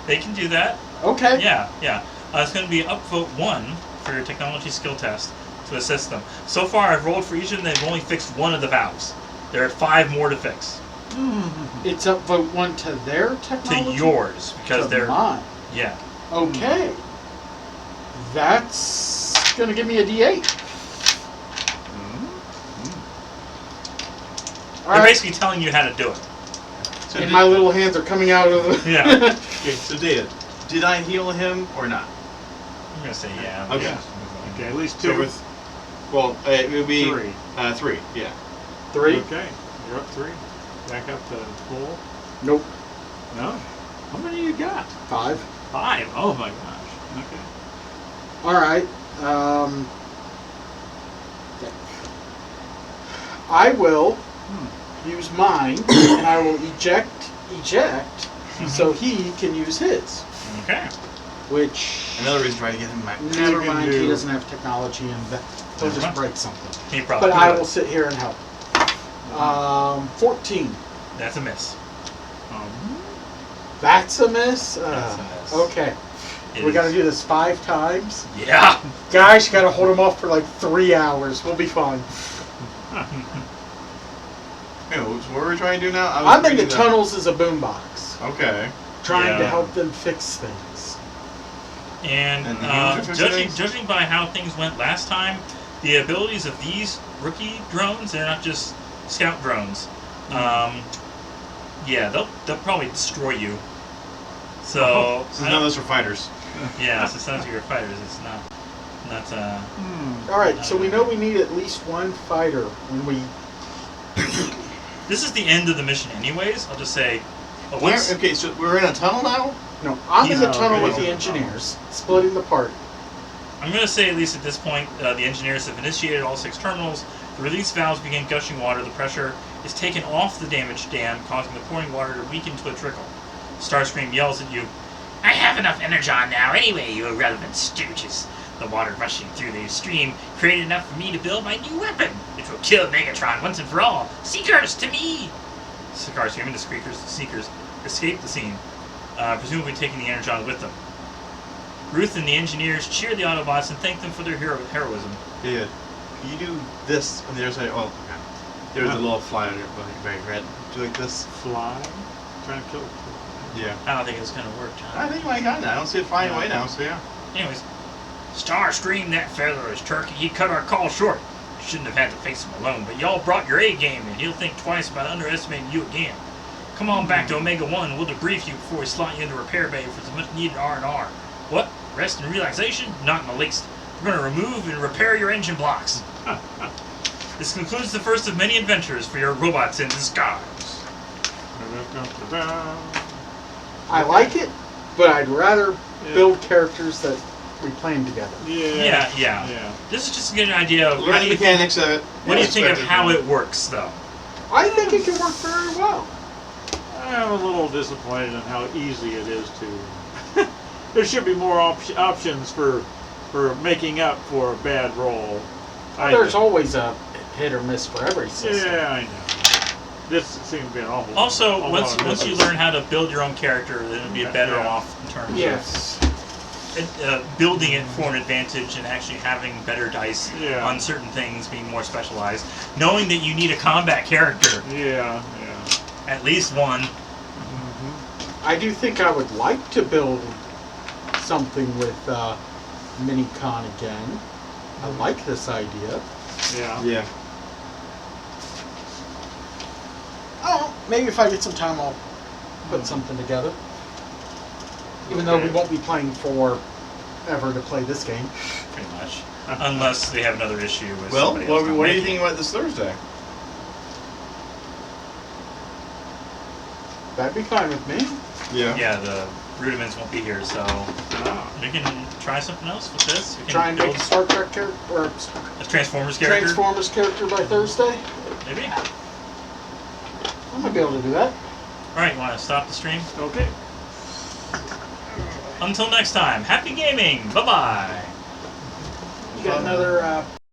They can do that. Okay. Yeah. It's going to be upvote 1 for your technology skill test to assist them. So far, I've rolled for each of them. They've only fixed 1 of the valves. There are 5 more to fix. It's upvote 1 to their technology? To yours, because to they're mine. yeah. Okay. That's going to give me a D8. All They're right. basically telling you how to do it. So And my little hands are coming out of the... Yeah. Okay, so David, did I heal him or not? I'm gonna say yeah. Okay. Yeah. Okay, at least 2. So with, well, it would be 3. 3. Yeah. 3? Okay, you're up 3. Back up to full. Nope. No? How many you got? 5. 5. Oh my gosh. Okay. All right. I will use mine, and I will eject, so he can use his. Okay. Which, Another reason to try to get him back. never You can mind, do- he doesn't have technology, and that he'll just Uh-huh. break something. He probably But I could. will sit here and help. 14. That's a miss. That's a miss? That's a miss. Okay. It We is- gotta do this 5 times. Yeah. Guys, you gotta hold him off for like 3 hours. We'll be fine. Hey, so what were we trying to do now? I'm thinking tunnels is a boombox. Okay. Trying to Yeah. help them fix things. And And the humans are fixing things? judging by how things went last time, the abilities of these rookie drones, they're not just scout drones. Yeah, they'll probably destroy you. So So none of those are fighters. yeah, so since you're fighters, it's That's Alright, so we know we need at least one fighter when we... This is the end of the mission, anyways. I'll just say. Okay, so we're in a tunnel now? No, I'm in the Yeah, tunnel okay. with the engineers, splitting the party. I'm going to say, at least at this point, the engineers have initiated all 6 terminals. The release valves begin gushing water. The pressure is taken off the damaged dam, causing the pouring water to weaken to a trickle. Starscream yells at you. I have enough energon now anyway, you irrelevant stooges. The water rushing through the stream created enough for me to build my new weapon, which will kill Megatron once and for all. Seekers, to me! Starscream and the Seekers escape the scene, presumably taking the energon with them. Ruth and the engineers cheer the Autobots and thank them for their heroism. Yeah. You do this on the other side. Oh, okay. There's a little fly on your back, right? Do like this. Fly? Trying to kill it. Yeah. I don't think it's going to work, John. I think my God, I don't see it flying away now, so yeah. Anyways, Starscream, that fella is turkey. He cut our call short. Shouldn't have had to face him alone, but y'all brought your A game, and he'll think twice about underestimating you again. Come on back to Omega 1, we'll debrief you before we slot you into repair bay for some much needed R&R. What? Rest and relaxation? Not in the least. We're going to remove and repair your engine blocks. This concludes the first of many adventures for your robots in disguise. I like it, but I'd rather build characters that we plan together. Yeah. This is just to get an idea of Learn the mechanics of it. What do you think of how it works, though? I think it can work very well. I'm a little disappointed in how easy it is to. There should be more options for making up for a bad roll. There's always a hit or miss for every system. Yeah, I know. This seems to be an awful. Also, awful once lot of once you misses. learn how to build your own character, then it'll be better Yeah. off in terms Yes. of building it for an advantage and actually having better dice Yeah. on certain things, being more specialized. Knowing that you need a combat character, Yeah. at least one. I do think I would like to build something with Minicon again. I like this idea. Yeah. Yeah. Oh, maybe if I get some time, I'll put something together. Even though we Okay. won't be playing forever to play this game. Pretty much, unless they have another issue with Well, somebody what else not are you making thinking about this Thursday? That'd be fine with me. Yeah. Yeah, the Rudiments won't be here, so Ah. we can try something else with this. We can Try and build make a Star Trek character or a Transformers character. Transformers character by Thursday. Maybe. I might be able to do that. Alright, you want to stop the stream? Okay. Until next time, happy gaming! Bye-bye! You got another